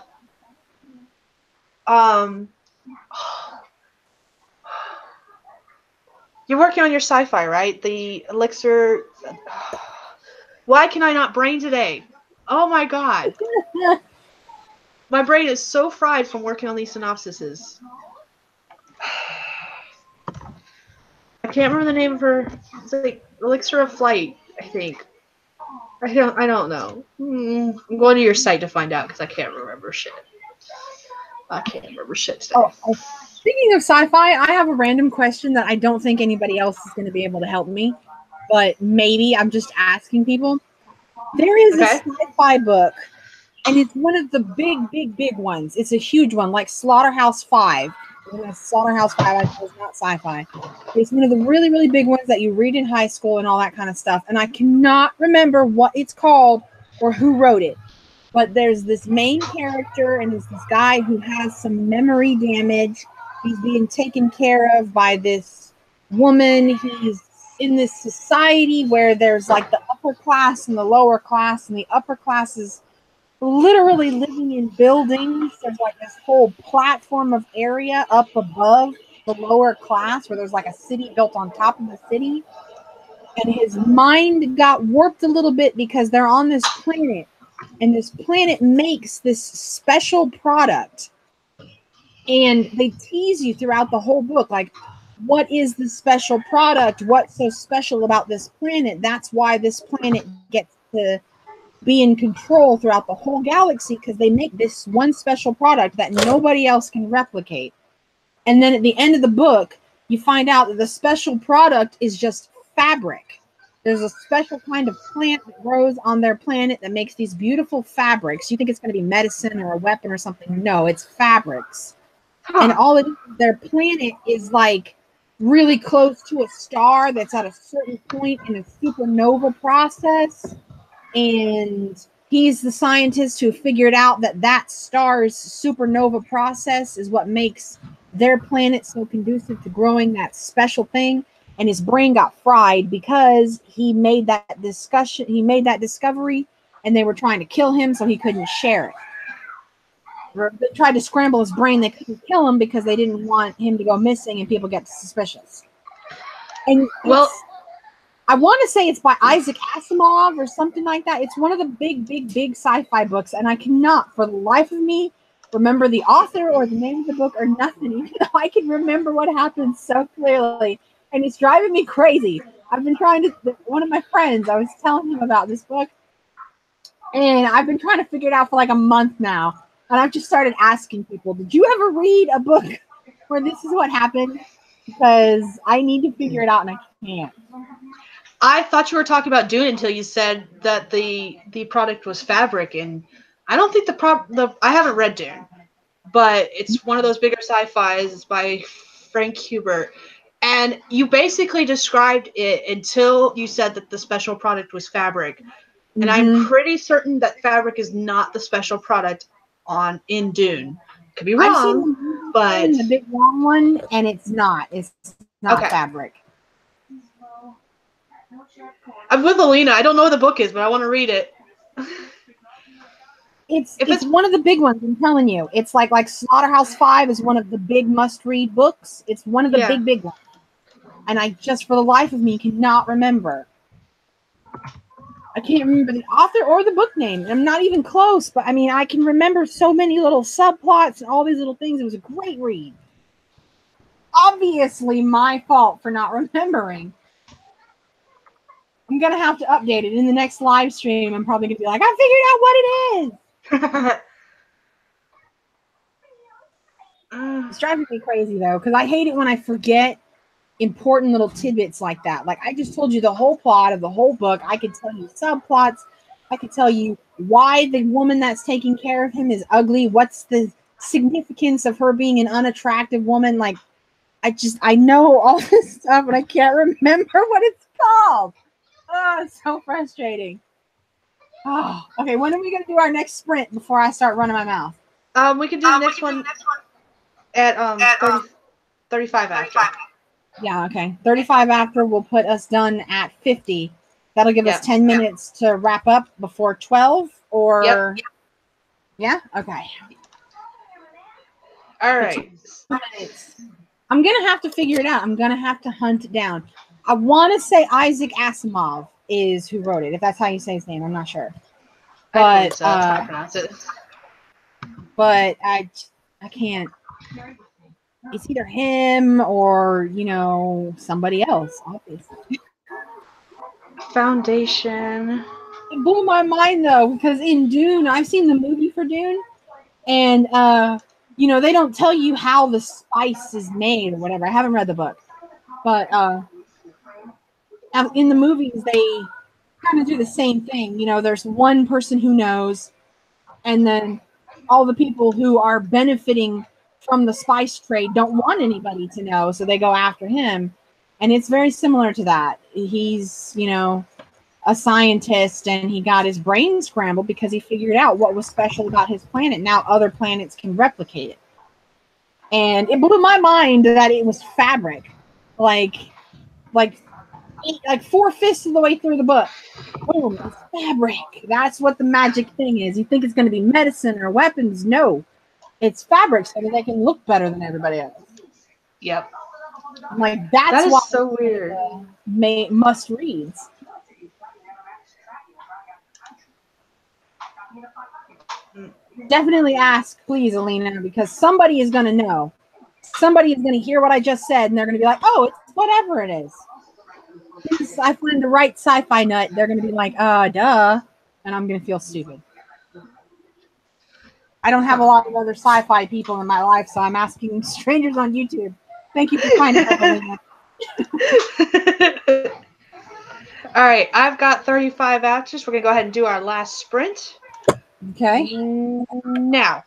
You're working on your sci-fi, right? The elixir... Why can I not brain today? Oh my god. My brain is so fried from working on these synopsises. I can't remember the name of her. It's like Elixir of Flight, I think. I don't know. I'm going to your site to find out because I can't remember shit. I can't remember shit today. Oh, speaking of sci-fi, I have a random question that I don't think anybody else is going to be able to help me, but maybe I'm just asking people. There is a sci-fi book, and it's one of the big ones. It's a huge one, like Slaughterhouse 5. Slaughterhouse 5 I know is not sci-fi. It's one of the really big ones that you read in high school and all that kind of stuff. And I cannot remember what it's called or who wrote it. But there's this main character, and there's this guy who has some memory damage. He's being taken care of by this woman. He's in this society where there's like the upper class and the lower class, and the upper class is literally living in buildings. There's like this whole platform of area up above the lower class where there's like a city built on top of the city. And his mind got warped a little bit because they're on this planet. And this planet makes this special product. And they tease you throughout the whole book. Like, what is this special product? What's so special about this planet? That's why this planet gets to be in control throughout the whole galaxy, because they make this one special product that nobody else can replicate. And then at the end of the book, you find out that the special product is just fabric. There's a special kind of plant that grows on their planet that makes these beautiful fabrics. You think it's going to be medicine or a weapon or something. No, it's fabrics. And all it is, their planet is like really close to a star that's at a certain point in a supernova process. And he's the scientist who figured out that that star's supernova process is what makes their planet so conducive to growing that special thing. And his brain got fried because he made that discovery, and they were trying to kill him so he couldn't share it. They tried to scramble his brain. They couldn't kill him because they didn't want him to go missing and people get suspicious. And well, I want to say it's by Isaac Asimov or something like that. It's one of the big sci-fi books, and I cannot, for the life of me, remember the author or the name of the book or nothing. Even though I can remember what happened so clearly, and it's driving me crazy. I've been trying to. One of my friends, I was telling him about this book, and I've been trying to figure it out for like a month now. And I've just started asking people, "Did you ever read a book where this is what happened?" Because I need to figure it out, and I can't. I thought you were talking about Dune until you said that the product was fabric, and I don't think I haven't read Dune, but it's one of those bigger sci-fis. It's by Frank Herbert, and you basically described it until you said that the special product was fabric, and I'm pretty certain that fabric is not the special product in Dune. Could be wrong. But the big long one, and it's not. It's not Okay. fabric. I'm with Alina. I don't know what the book is, but I want to read it. If It's it's- one of the big ones. I'm telling you, it's like Slaughterhouse-Five is one of the big must-read books. It's one of the Yeah. big ones, and I just for the life of me cannot remember. I can't remember the author or the book name. I'm not even close, but I mean, I can remember so many little subplots and all these little things. It was a great read. Obviously, my fault for not remembering. I'm gonna have to update it in the next live stream. I'm probably gonna be like, I figured out what it is. It's driving me crazy though, because I hate it when I forget important little tidbits like that. Like I just told you the whole plot of the whole book. I could tell you subplots. I could tell you why the woman that's taking care of him is ugly. What's the significance of her being an unattractive woman? Like I know all this stuff, but I can't remember what it's called. Oh, it's so frustrating. Oh, okay. When are we gonna do our next sprint before I start running my mouth? We can do the next one at 35 after. Yeah, okay. 35 after will put us done at 50. That'll give us Yep. 10 minutes to wrap up before 12 or Yep. yeah? Okay. All right. I'm going to have to figure it out. I'm going to have to hunt it down. I want to say Isaac Asimov is who wrote it. If that's how you say his name, I'm not sure. I believe But so. That's how I pronounce it. but I can't. It's either him or, somebody else, obviously. Foundation. It blew my mind though, because in Dune, I've seen the movie for Dune, and they don't tell you how the spice is made or whatever. I haven't read the book, but in the movies they kind of do the same thing. There's one person who knows, and then all the people who are benefiting from the spice trade don't want anybody to know, so they go after him. And it's very similar to that. He's, a scientist, and he got his brain scrambled because he figured out what was special about his planet. Now other planets can replicate it. And it blew my mind that it was fabric. Like 4/5 of the way through the book. Boom, it's fabric. That's what the magic thing is. You think it's going to be medicine or weapons? No, it's fabric so that they can look better than everybody else. Yep. I'm like, that's That is why so weird. Must reads. Definitely ask, please, Alina, because somebody is going to know. Somebody is going to hear what I just said, and they're going to be like, oh, it's whatever it is. If I find the right sci-fi nut, they're going to be like, duh. And I'm going to feel stupid. I don't have a lot of other sci-fi people in my life, so I'm asking strangers on YouTube. Thank you for finding out, Alina. All right, I've got 35 ouches. We're going to go ahead and do our last sprint. Okay. Now.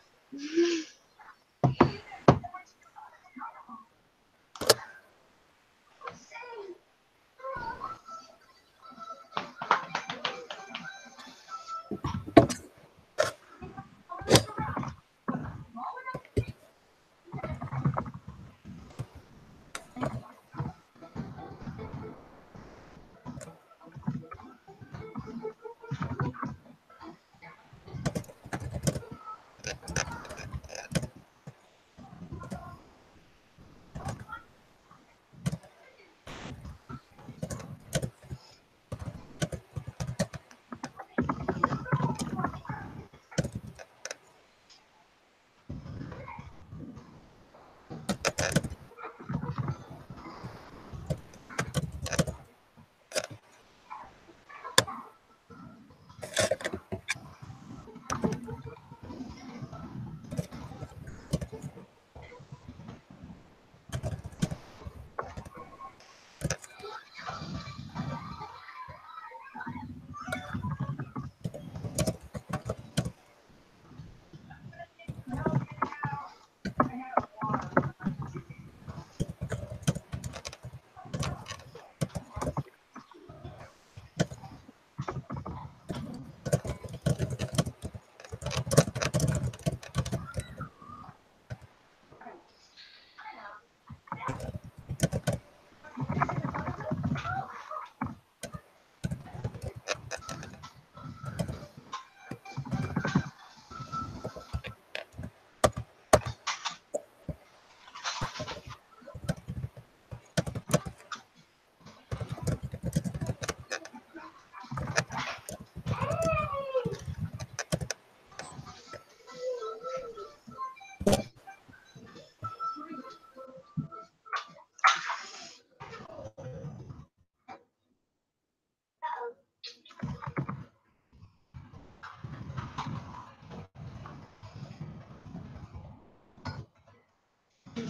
Where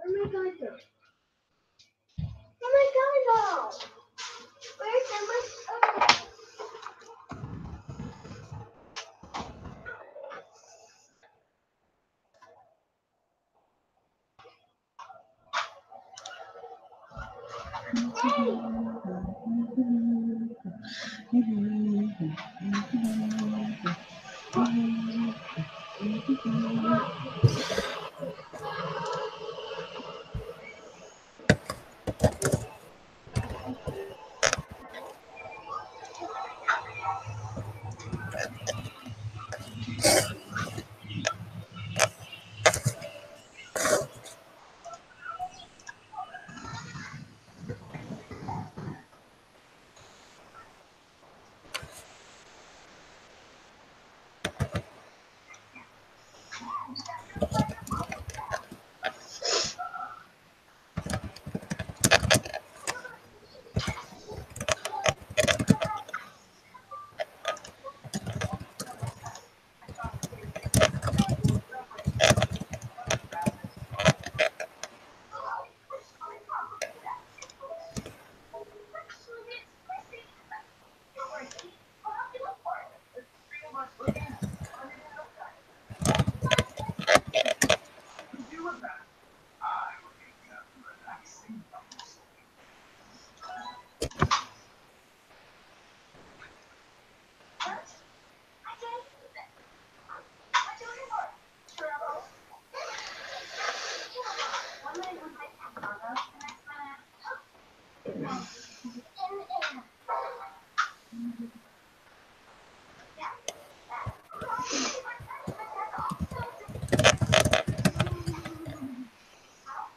am I gonna go? Where am I gonna go? Where's the list?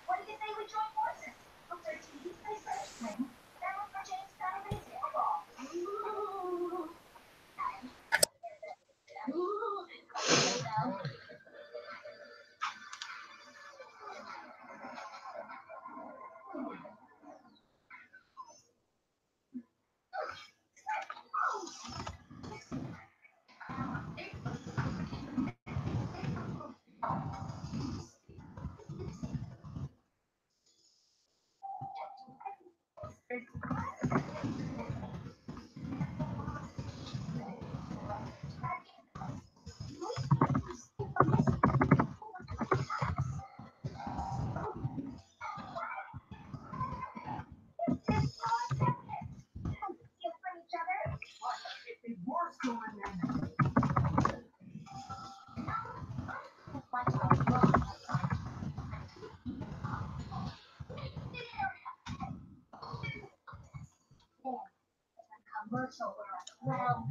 What do you say we join forces? Look, their TVs, they search swing. Then look for James Gunn baseball. Commercial. Well,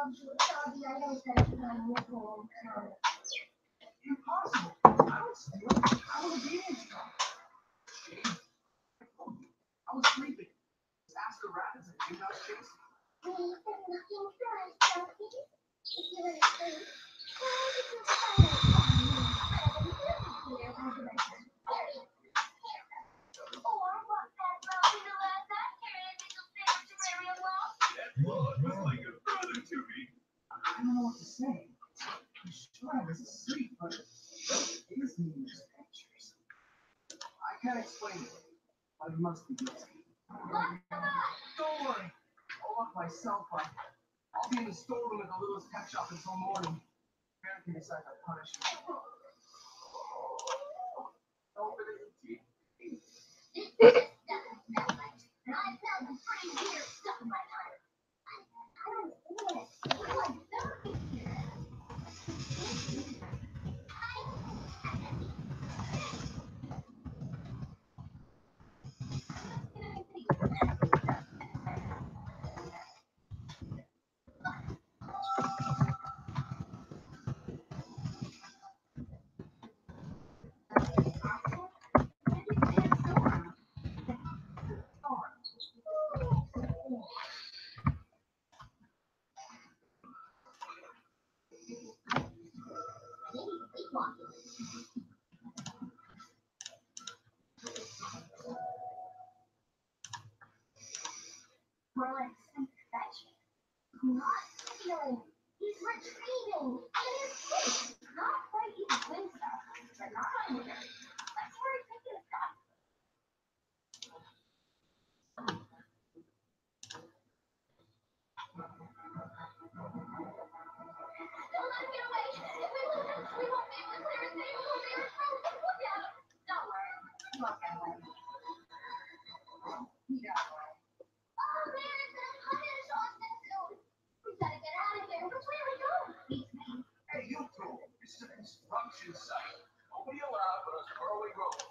Impossible. I don't steal. I was being stolen. I was sleeping. Ask the rabbits and you guys chasing. That was like a brother to me. I don't know what to say. I'm sure I was asleep, but his name is Adventures. I can't explain it, but he must be guilty. Don't worry. I'll lock myself up. I'll be in the storeroom at the littlest pet shop until morning. Parent can decide to punish me. Open it, Relax and fetch. Not stealing. He's retrieving. And his face. Not quite his wings up. But not on here. That's where he's taking his stuff. Don't let him get away. If we lose him, we won't be able to clear his name. We won't be able to prove it. Look at him. Don't worry. He won't get away. He got away. Oh, man, it's that hot Austin soon. We gotta get out of here. Which way are we going? Hey, you two. This is a construction site. Nobody allowed but us throwing ropes.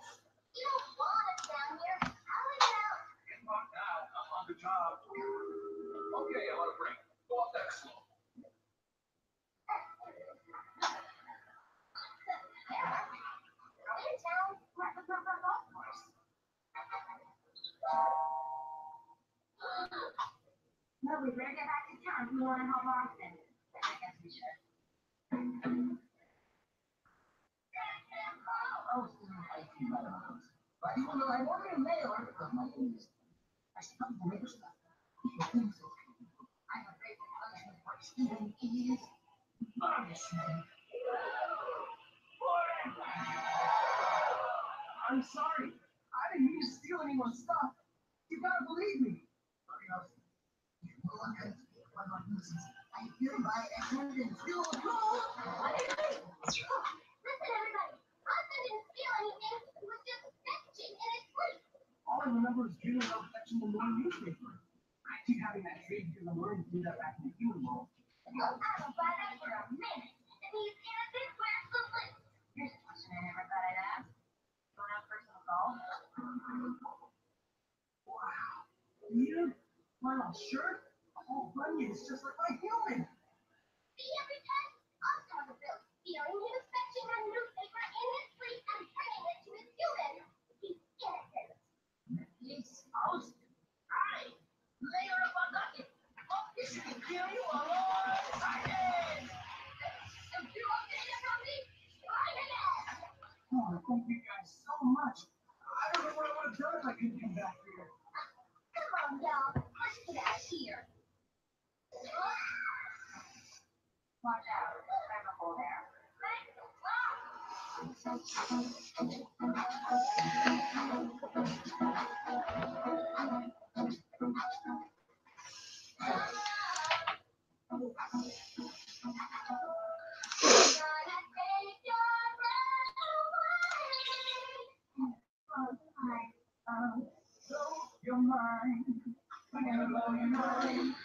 You don't want us down here. How we get out? Get knocked out. I'm on the job. Okay, I want a break. Go up that slope. In town, we're at the golf course. No, we better get back to town if we want to help Austin. I guess we should. I was still hiking by the house. But even though I wanted a mail, my name is. I stopped the neighbor stuff. People think so. I have faith in punishment for stealing is punishment. I'm sorry. I didn't mean to steal anyone's stuff. You gotta believe me. No one can steal one of my uses. I hereby extend and steal a gold. Listen, everybody. Austin didn't steal anything. He was just fetching in his sleep. All I remember is dreaming about fetching the morning newspaper. I keep having that dream because I'm learning to do that back in the human world. I'm glad that for a minute. And he's innocent. Where's the list? Here's a question I never thought I'd ask. Going out for some golf? Wow. You? Flannel shirt? A whole bunion is just like my human. See, every time Austin was a bill stealing, he was fetching a newspaper in his sleep and turning it to his human. He's innocent. He's Austin. Right. Layer up on nothing. Oh, this should kill you a long time. If you won't get it from me, try again. Oh, thank you guys so much. I don't know what I would have done if I couldn't come back here. Come on, y'all. Let's get out of here. Watch out. There's a hole there. So you're mine. I never blow your mind.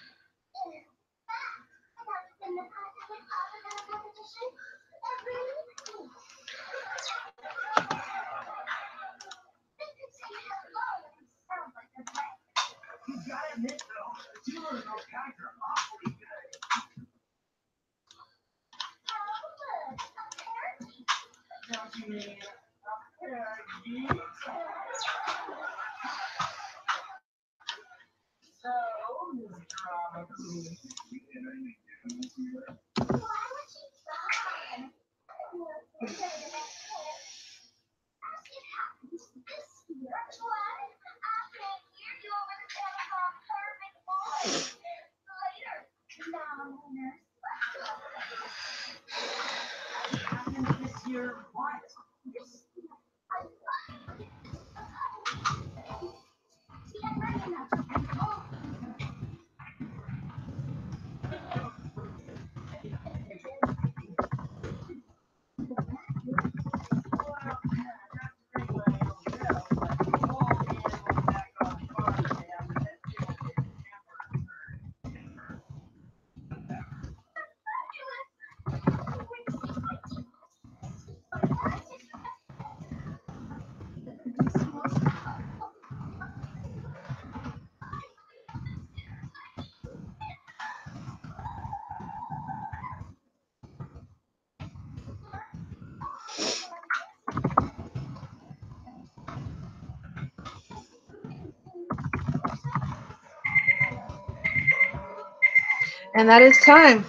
And that is time.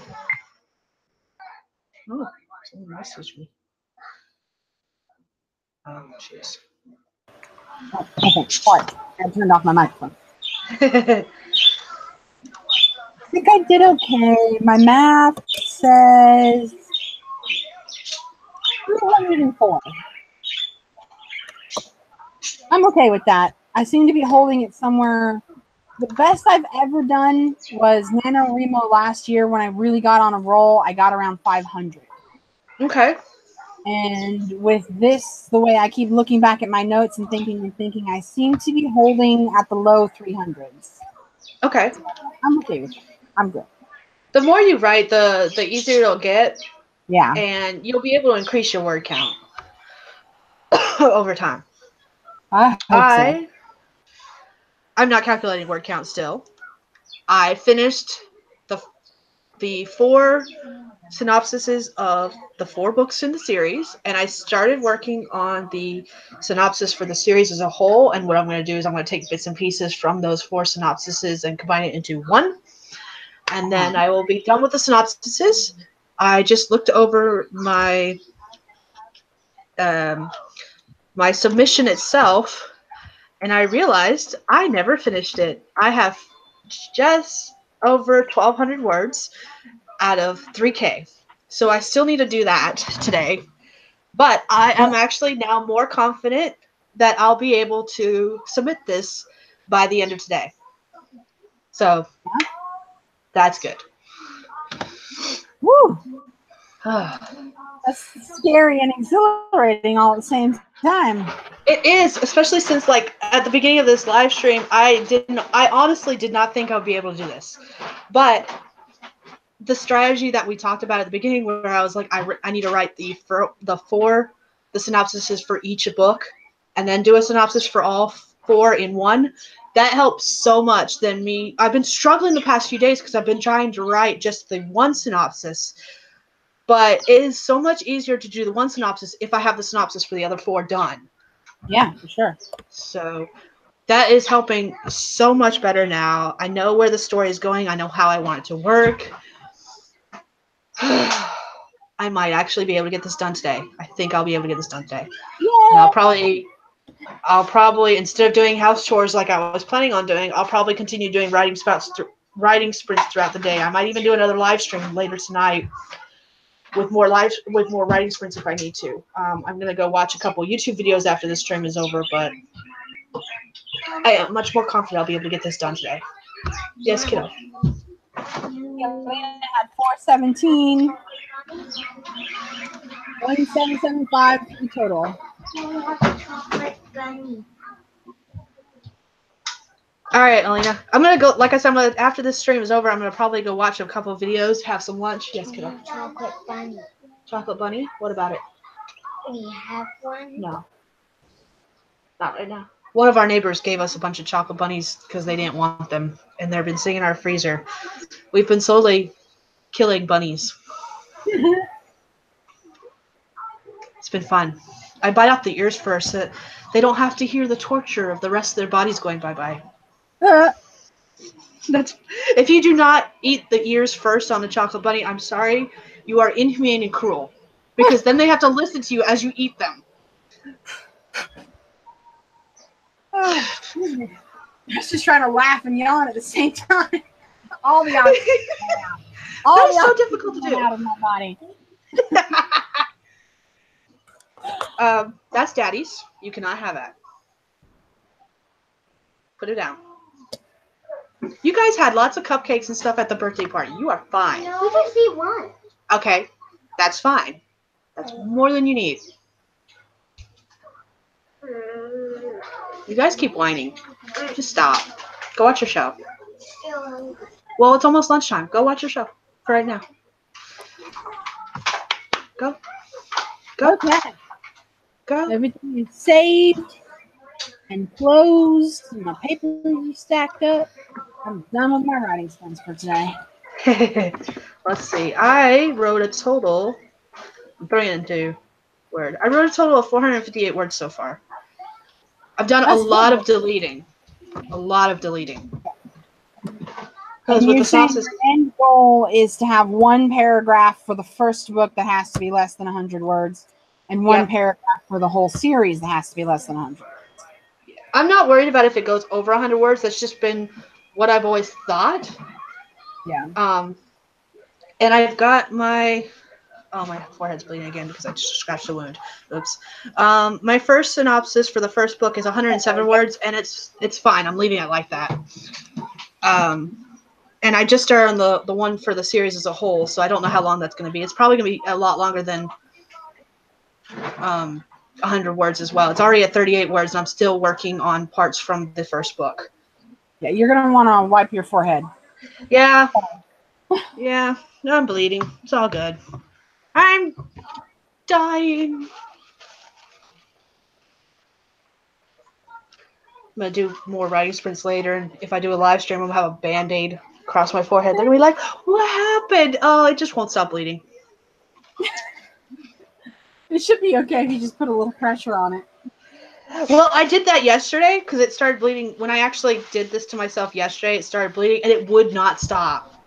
Oh, someone messaged me. Oh, jeez. Okay, sorry. I turned off my microphone. I think I did okay. My math says 204. I'm okay with that. I seem to be holding it somewhere. The best I've ever done was NaNoWriMo last year when I really got on a roll. I got around 500. Okay. And with this, the way I keep looking back at my notes and thinking, I seem to be holding at the low 300s. Okay. I'm okay with it. I'm good. The more you write, the easier it'll get, Yeah. and you'll be able to increase your word count over time. I hope so. I'm not calculating word count still. I finished the 4 synopsises of the 4 books in the series, and I started working on the synopsis for the series as a whole. And what I'm going to do is I'm going to take bits and pieces from those 4 synopsises and combine it into one, and then I will be done with the synopsises. I just looked over my my submission itself, and I realized I never finished it. I have just over 1,200 words out of 3K. So I still need to do that today. But I am actually now more confident that I'll be able to submit this by the end of today. So that's good. Woo! That's scary and exhilarating all at the same time. It is, especially since, like, at the beginning of this live stream, I honestly did not think I would be able to do this. But the strategy that we talked about at the beginning, where I was like, I need to write the synopsises for each book, and then do a synopsis for all 4 in one. That helps so much than me. I've been struggling the past few days because I've been trying to write just the one synopsis. But it is so much easier to do the one synopsis if I have the synopsis for the other 4 done. Yeah, for sure. So that is helping so much better now. I know where the story is going. I know how I want it to work. I might actually be able to get this done today. I think I'll be able to get this done today. And I'll probably instead of doing house chores like I was planning on doing, I'll probably continue doing writing sprints throughout the day. I might even do another live stream later tonight with more writing sprints if I need to. I'm gonna go watch a couple YouTube videos after this stream is over, but I am much more confident I'll be able to get this done today. Yes, kiddo. Elena had 417, 1775 in total. All right, Elena. I'm gonna go. Like I said, after this stream is over, I'm gonna probably go watch a couple of videos, have some lunch. Yes, kiddo. Chocolate bunny. Chocolate bunny. What about it? We have one. No, not right now. One of our neighbors gave us a bunch of chocolate bunnies because they didn't want them, and they've been sitting in our freezer. We've been slowly killing bunnies. It's been fun. I bite off the ears first so that they don't have to hear the torture of the rest of their bodies going bye-bye. That's if you do not eat the ears first on the chocolate bunny, I'm sorry, you are inhumane and cruel. Because then they have to listen to you as you eat them. Oh, I was just trying to laugh and yawn at the same time. All the oxygen out. All That is the so oxygen difficult to went do. out of my body. That's Daddy's. You cannot have that. Put it down. You guys had lots of cupcakes and stuff at the birthday party. You are fine. We just eat one. Okay, that's fine. That's more than you need. You guys keep whining. Just stop. Go watch your show. Still hungry. Well, it's almost lunchtime. Go watch your show for right now. Go. Go. Okay. Go. Everything is saved and closed. And my papers are stacked up. I'm done with my writing sprints for today. Let's see. I wrote a total. I'm throwing it into Word. I wrote a total of 458 words so far. I've done That's a lot good. of deleting. A lot of deleting. Because And with you're the saying synopsis, your end goal is to have one paragraph for the first book that has to be less than 100 words, and one Yep. paragraph for the whole series that has to be less than 100. I'm not worried about if it goes over 100 words. That's just been what I've always thought. Yeah. And I've got my forehead's bleeding again because I just scratched a wound. Oops. My first synopsis for the first book is 107 words, and it's fine. I'm leaving it like that. And I just started on the one for the series as a whole, so I don't know how long that's going to be. It's probably going to be a lot longer than 100 words as well. It's already at 38 words, and I'm still working on parts from the first book. Yeah, you're going to want to wipe your forehead. Yeah. Yeah. No, I'm bleeding. It's all good. I'm dying. I'm going to do more writing sprints later, and if I do a live stream, I'm going to have a Band-Aid across my forehead. They're going to be like, what happened? Oh, it just won't stop bleeding. It should be okay if you just put a little pressure on it. Well, I did that yesterday because it started bleeding. When I actually did this to myself yesterday, it started bleeding, and it would not stop.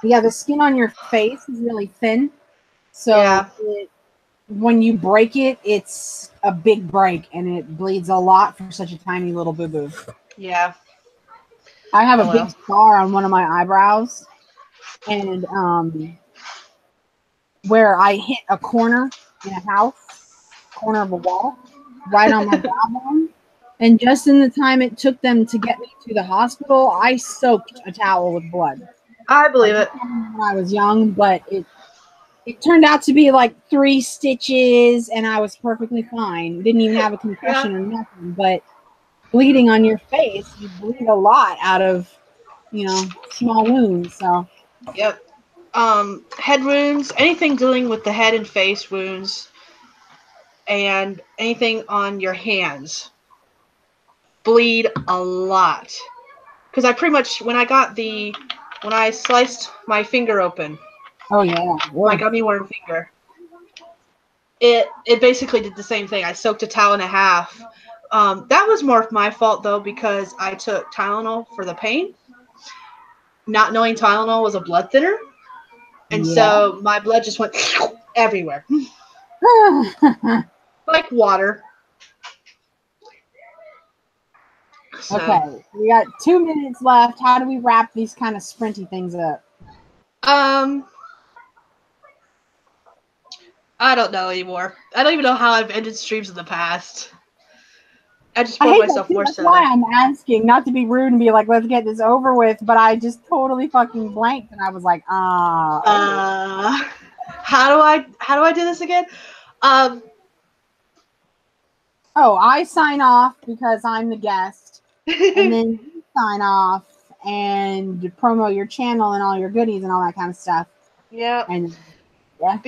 Yeah, the skin on your face is really thin. So Yeah. when you break it, it's a big break, and it bleeds a lot for such a tiny little boo-boo. Yeah. I have a Oh, big well. scar on one of my eyebrows, and where I hit a corner in a house, corner of a wall, right on my brow bone. And just in the time it took them to get me to the hospital, I soaked a towel with blood. I believe it. When I was young, but it turned out to be like 3 stitches, and I was perfectly fine. Didn't even have a concussion or nothing. But bleeding on your face, you bleed a lot out of, small wounds. So Yep. Head wounds, anything dealing with the head and face wounds, and anything on your hands bleed a lot. Because I pretty much, when I sliced my finger open, oh yeah, my gummy worm finger, it basically did the same thing. I soaked a towel and a half. That was more of my fault though, because I took Tylenol for the pain, not knowing Tylenol was a blood thinner, and so my blood just went everywhere, like water. So, Okay, we got 2 minutes left. How do we wrap these kind of sprinty things up? I don't know anymore. I don't even know how I've ended streams in the past. I just I poured hate myself that too. more That's soda. why I'm asking, not to be rude and be like, let's get this over with, but I just totally fucking blanked, and I was like, How do I do this again? I sign off because I'm the guest, and then you sign off and promo your channel and all your goodies and all that kind of stuff. Yeah. And yeah,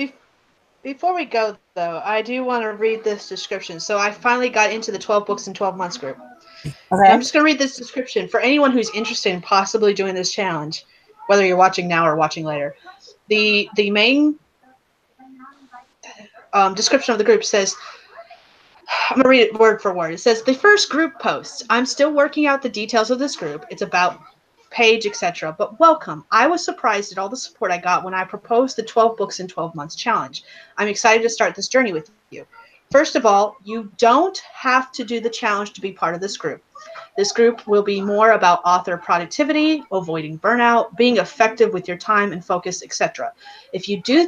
Before we go, though, I do want to read this description. So I finally got into the 12 books in 12 months group. okay. I'm just going to read this description for anyone who's interested in possibly doing this challenge, whether you're watching now or watching later. The main description of the group says, I'm going to read it word for word. It says, the first group post. I'm still working out the details of this group. It's about page, etc. But welcome. I was surprised at all the support I got when I proposed the 12 books in 12 months challenge. I'm excited to start this journey with you. First of all, you don't have to do the challenge to be part of this group. This group will be more about author productivity, avoiding burnout, being effective with your time and focus, etc. If you do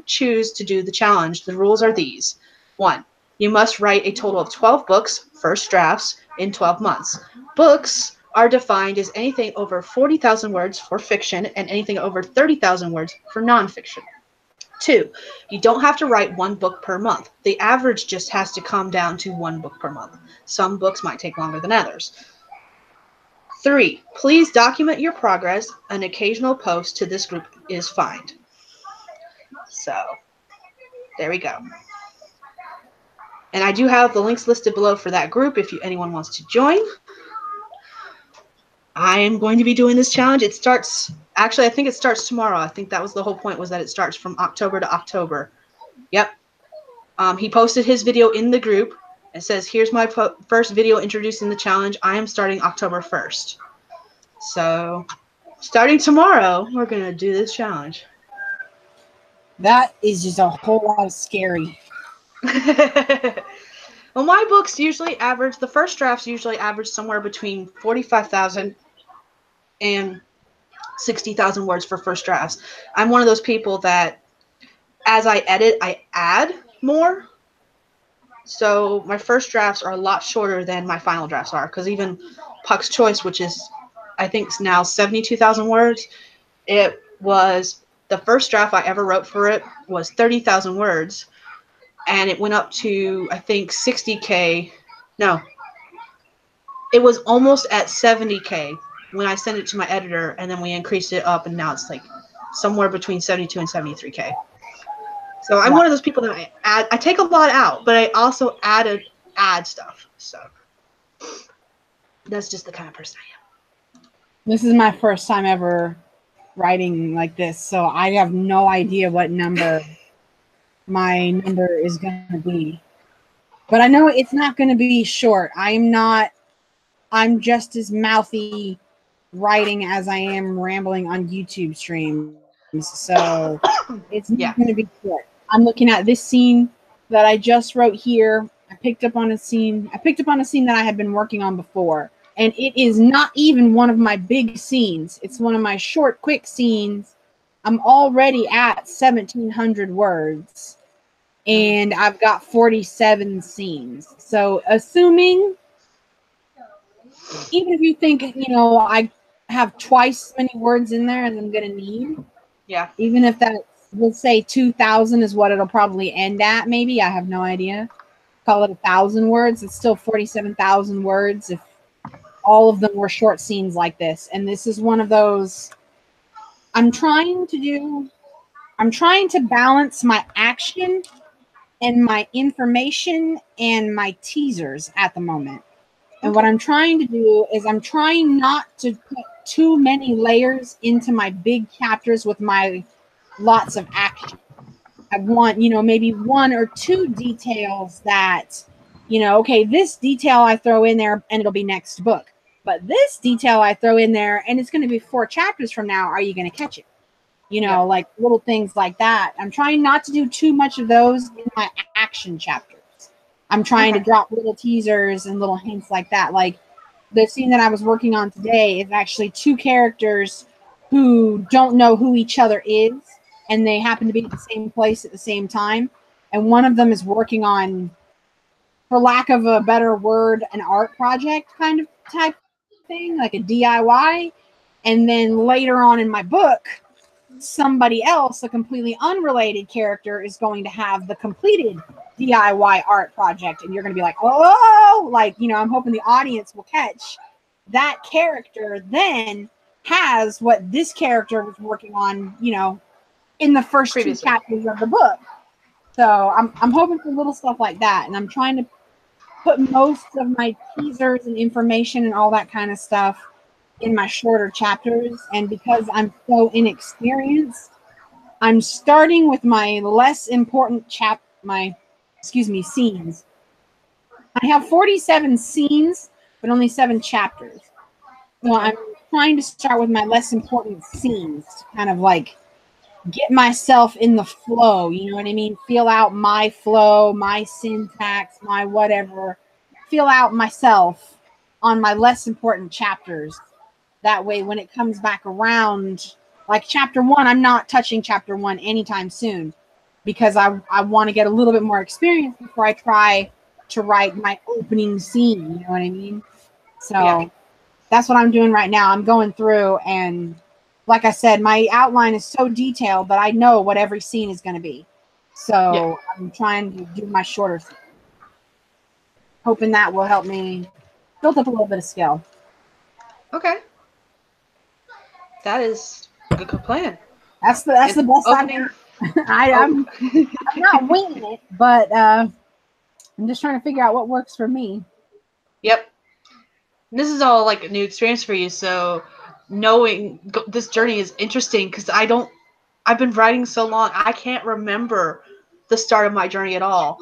choose to do the challenge, the rules are these. 1. You must write a total of 12 books, first drafts, in 12 months. Books are defined as anything over 40,000 words for fiction and anything over 30,000 words for nonfiction. 2, you don't have to write one book per month. The average just has to come down to one book per month. Some books might take longer than others. 3, please document your progress. An occasional post to this group is fine. So, there we go. And I do have the links listed below for that group if anyone wants to join. I am going to be doing this challenge. It starts, actually, I think it starts tomorrow. I think that was the whole point, was that it starts from October to October. Yep. He posted his video in the group. It says, here's my first video introducing the challenge. I am starting October 1st. So, starting tomorrow, we're going to do this challenge. That is just a whole lot of scary. Well, my books usually average, the first drafts usually average somewhere between 45,000 and 60,000 words for first drafts. I'm one of those people that, as I edit, I add more. So my first drafts are a lot shorter than my final drafts are, because even Puck's Choice, which is, I think, now 72,000 words, it was, the first draft I ever wrote for it was 30,000 words. And it went up to, I think, 60K. No. It was almost at 70K when I sent it to my editor, and then we increased it up, and now it's like somewhere between 72 and 73K. So I'm one of those people that I take a lot out, but I also add stuff. So that's just the kind of person I am. This is my first time ever writing like this, so I have no idea what number my number is going to be, but I know it's not going to be short. I'm just as mouthy writing as I am rambling on YouTube streams, so it's not going to be short. I'm looking at this scene that I just wrote here. I picked up on a scene that I had been working on before, and it is not even one of my big scenes. It's one of my short, quick scenes. I'm already at 1,700 words, and I've got 47 scenes. So assuming, even if you think, I have twice as many words in there as I'm going to need, yeah, even if that, we'll say 2,000 is what it'll probably end at, maybe, I have no idea. Call it 1,000 words. It's still 47,000 words if all of them were short scenes like this. And this is one of those, I'm trying to balance my action and my information and my teasers at the moment. And what I'm trying to do is I'm trying not to put too many layers into my big chapters with my lots of action. I want, maybe one or two details that, okay, this detail I throw in there and it'll be next book. But this detail I throw in there and it's going to be 4 chapters from now. Are you going to catch it? Like little things like that. I'm trying not to do too much of those in my action chapters. I'm trying to drop little teasers and little hints like that. Like the scene that I was working on today is actually 2 characters who don't know who each other is, and they happen to be at the same place at the same time. And one of them is working on, for lack of a better word, an art project kind of type thing, like a DIY. And then later on in my book, somebody else, a completely unrelated character, is going to have the completed DIY art project, and you're going to be like, oh, like, I'm hoping the audience will catch that character then has what this character was working on, in the first 2 chapters of the book. So I'm hoping for little stuff like that, and I'm trying to put most of my teasers and information and all that kind of stuff in my shorter chapters. And because I'm so inexperienced, I'm starting with my less important scenes. I have 47 scenes, but only 7 chapters. So I'm trying to start with my less important scenes to kind of like get myself in the flow. You know what I mean? Feel out my flow, my syntax, my whatever. Feel out myself on my less important chapters. That way, when it comes back around, like chapter 1, I'm not touching chapter 1 anytime soon because I want to get a little bit more experience before I try to write my opening scene. You know what I mean? So Yeah. that's what I'm doing right now. I'm going through, and like I said, my outline is so detailed that I know what every scene is going to be. So I'm trying to do my shorter scene, hoping that will help me build up a little bit of skill. Okay. That is a good plan. That's the best opening. I'm not winging it, but I'm just trying to figure out what works for me. Yep. This is all like a new experience for you, so knowing this journey is interesting because I've been writing so long, I can't remember the start of my journey at all.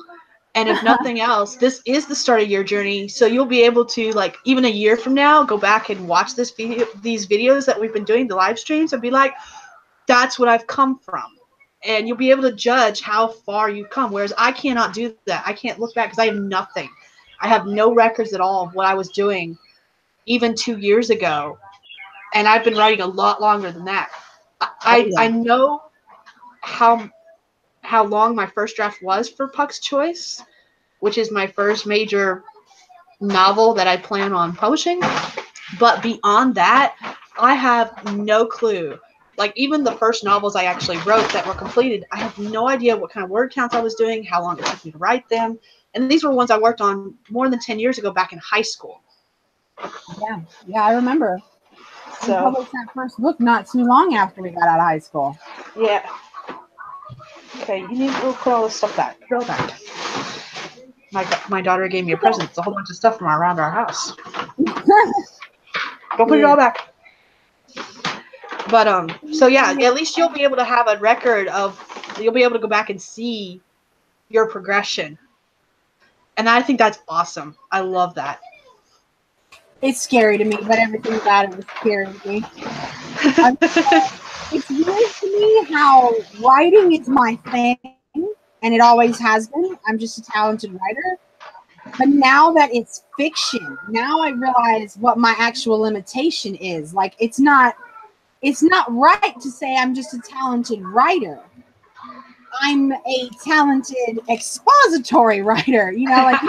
And if nothing else, this is the start of your journey, so you'll be able to, like, even a year from now, go back and watch these videos that we've been doing, the live streams, and be like, that's what I've come from. And you'll be able to judge how far you've come, whereas I cannot do that. I can't look back because I have nothing. I have no records at all of what I was doing even 2 years ago, and I've been writing a lot longer than that. I know how long my first draft was for Puck's Choice, which is my first major novel that I plan on publishing. But beyond that, I have no clue. Like, even the first novels I actually wrote that were completed, I have no idea what kind of word counts I was doing, how long it took me to write them. And these were ones I worked on more than 10 years ago back in high school. Yeah, I remember. We published that first book not too long after we got out of high school. Yeah. Okay, you need to put all this stuff back. Put it all back. My daughter gave me a present. It's a whole bunch of stuff from around our house. Go put it all back. But so yeah, at least you'll be able to have a record of. You'll be able to go back and see your progression, and I think that's awesome. I love that. It's scary to me, but everything about it is scary to me. It's weird to me how writing is my thing, and it always has been. I'm just a talented writer. But now that it's fiction, now I realize what my actual limitation is. Like, it's not right to say I'm just a talented writer. I'm a talented expository writer. You know, like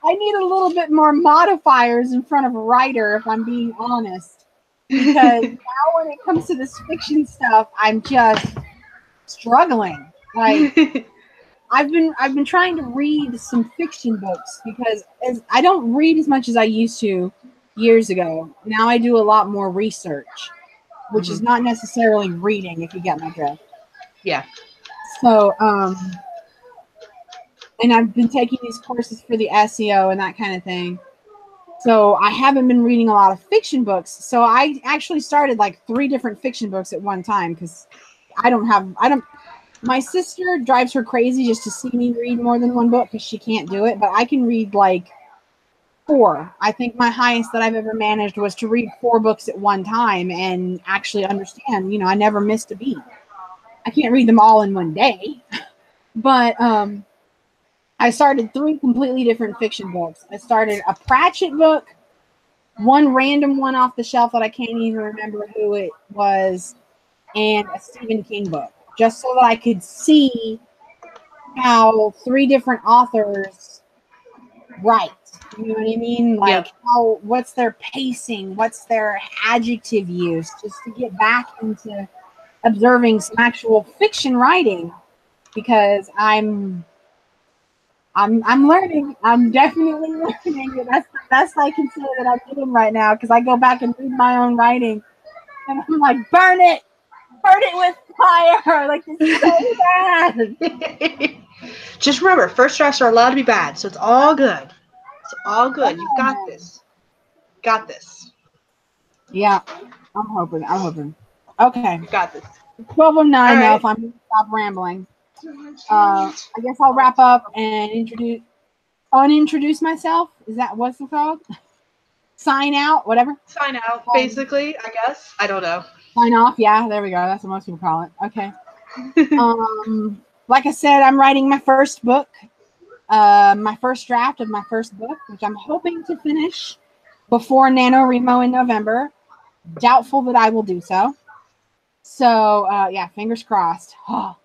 I need a little bit more modifiers in front of a writer, if I'm being honest. Because now when it comes to this fiction stuff, I'm just struggling. Like, I've been trying to read some fiction books because I don't read as much as I used to years ago. Now I do a lot more research, which is not necessarily reading, if you get my drift. Yeah. So, and I've been taking these courses for the SEO and that kind of thing. So I haven't been reading a lot of fiction books. So I actually started like 3 different fiction books at one time because my sister drives her crazy just to see me read more than one book because she can't do it. But I can read like 4. I think my highest that I've ever managed was to read 4 books at one time and actually understand, you know, I never missed a beat. I can't read them all in one day, but I started 3 completely different fiction books. I started a Pratchett book, one random one off the shelf that I can't even remember who it was, and a Stephen King book, just so that I could see how 3 different authors write. You know what I mean? Like, what's their pacing? What's their adjective use? Just to get back into observing some actual fiction writing, because I'm learning. I'm definitely learning. That's the best I can say that I'm doing right now, because I go back and read my own writing and I'm like, burn it with fire. Like, it's so bad. Just remember, first drafts are allowed to be bad, so it's all good. It's all good. You've got this. Got this. Yeah, I'm hoping. Okay. You got this. 12:09 All now. right. If I'm going to stop rambling, I guess I'll wrap up and unintroduce myself. Is that what's it called? Sign out, whatever. Sign out, basically, I guess. I don't know. Sign off. Yeah, there we go. That's what most people call it. Okay. Like I said, I'm writing my first book, my first draft of my first book, which I'm hoping to finish before NaNoWriMo in November. Doubtful that I will do so. So yeah, fingers crossed. Oh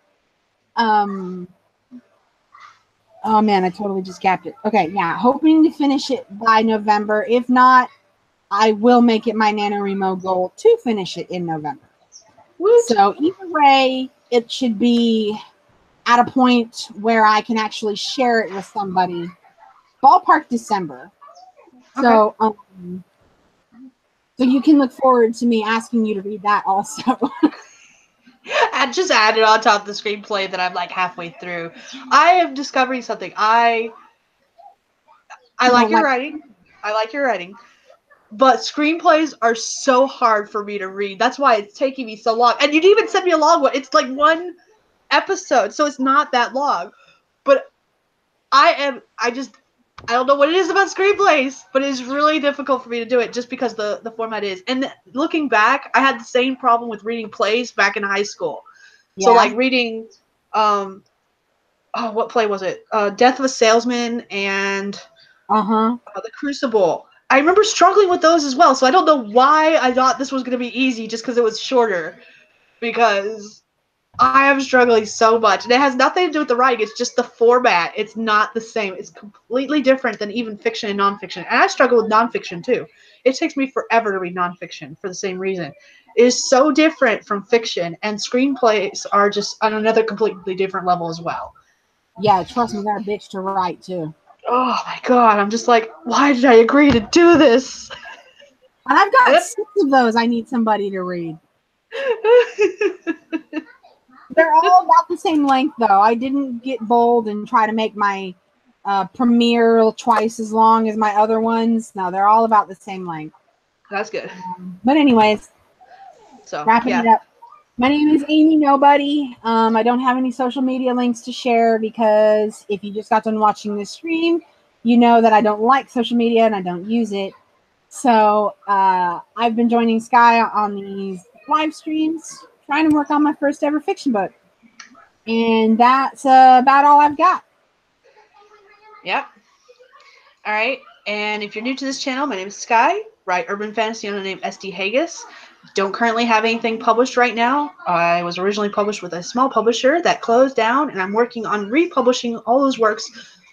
man, I totally just gapped it. Okay, yeah, hoping to finish it by November. If not, I will make it my NaNoWriMo goal to finish it in November. Woot. So either way, it should be at a point where I can actually share it with somebody. Ballpark December. So so you can look forward to me asking you to read that also. I just added on top of the screenplay that I'm like halfway through. I am discovering something. I like your writing. I like your writing. But screenplays are so hard for me to read. That's why it's taking me so long. And you didn't even send me a long one. It's like one episode, so it's not that long. But I don't know what it is about screenplays, but it is really difficult for me to do it just because the format is. And looking back, I had the same problem with reading plays back in high school. Yeah. So like reading what play was it? Death of a Salesman and The Crucible. I remember struggling with those as well, so I don't know why I thought this was going to be easy just because it was shorter. Because I am struggling so much. And it has nothing to do with the writing. It's just the format. It's not the same. It's completely different than even fiction and nonfiction. And I struggle with nonfiction too. It takes me forever to read nonfiction for the same reason. It is so different from fiction, and screenplays are just on another completely different level as well. Yeah, trust me, they're a bitch to write too. Oh my god, I'm just like, why did I agree to do this? And I've got 6 of those I need somebody to read. They're all about the same length, though. I didn't get bold and try to make my premiere twice as long as my other ones. No, they're all about the same length. That's good. But anyways, so wrapping it up. My name is Amy Nobody. I don't have any social media links to share because if you just got done watching this stream, you know that I don't like social media and I don't use it. So I've been joining Sky on these live streams, trying to work on my first ever fiction book. And that's about all I've got. Yep. All right. And if you're new to this channel, my name is Sky. Write urban fantasy under the name SD Haggis. Don't currently have anything published right now. I was originally published with a small publisher that closed down, and I'm working on republishing all those works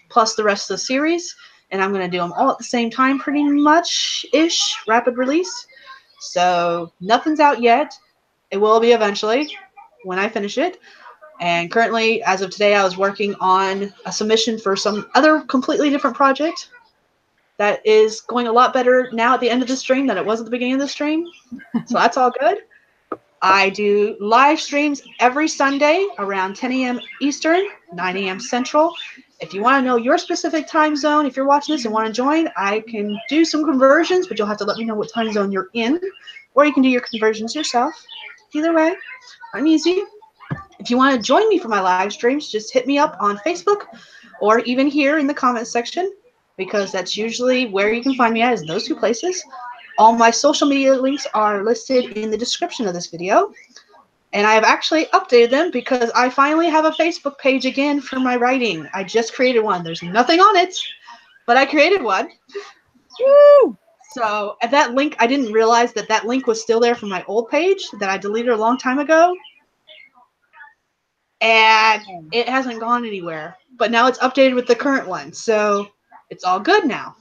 plus the rest of the series. And I'm going to do them all at the same time, pretty much-ish, rapid release. So nothing's out yet. It will be eventually when I finish it. And currently, as of today, I was working on a submission for some other completely different project that is going a lot better now at the end of the stream than it was at the beginning of the stream. So that's all good. I do live streams every Sunday around 10 a.m. Eastern, 9 a.m. Central. If you want to know your specific time zone, if you're watching this and want to join, I can do some conversions, but you'll have to let me know what time zone you're in, or you can do your conversions yourself. Either way, I'm easy. If you want to join me for my live streams, just hit me up on Facebook or even here in the comments section, because that's usually where you can find me at, is those two places. All my social media links are listed in the description of this video. And I have actually updated them because I finally have a Facebook page again for my writing. I just created one. There's nothing on it, but I created one. Woo! So at that link, I didn't realize that that link was still there from my old page that I deleted a long time ago. And it hasn't gone anywhere. But now it's updated with the current one. So it's all good now.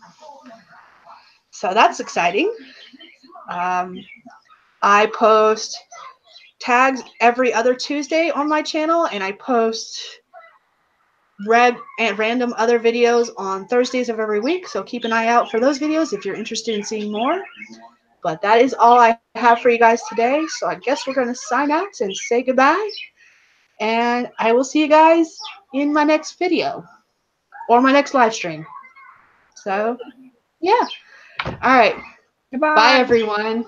So that's exciting. I post tags every other Tuesday on my channel, and I post random other videos on Thursdays of every week. So keep an eye out for those videos if you're interested in seeing more. But that is all I have for you guys today. So I guess we're going to sign out and say goodbye. And I will see you guys in my next video or my next live stream. So, yeah. All right. Goodbye. Bye, everyone.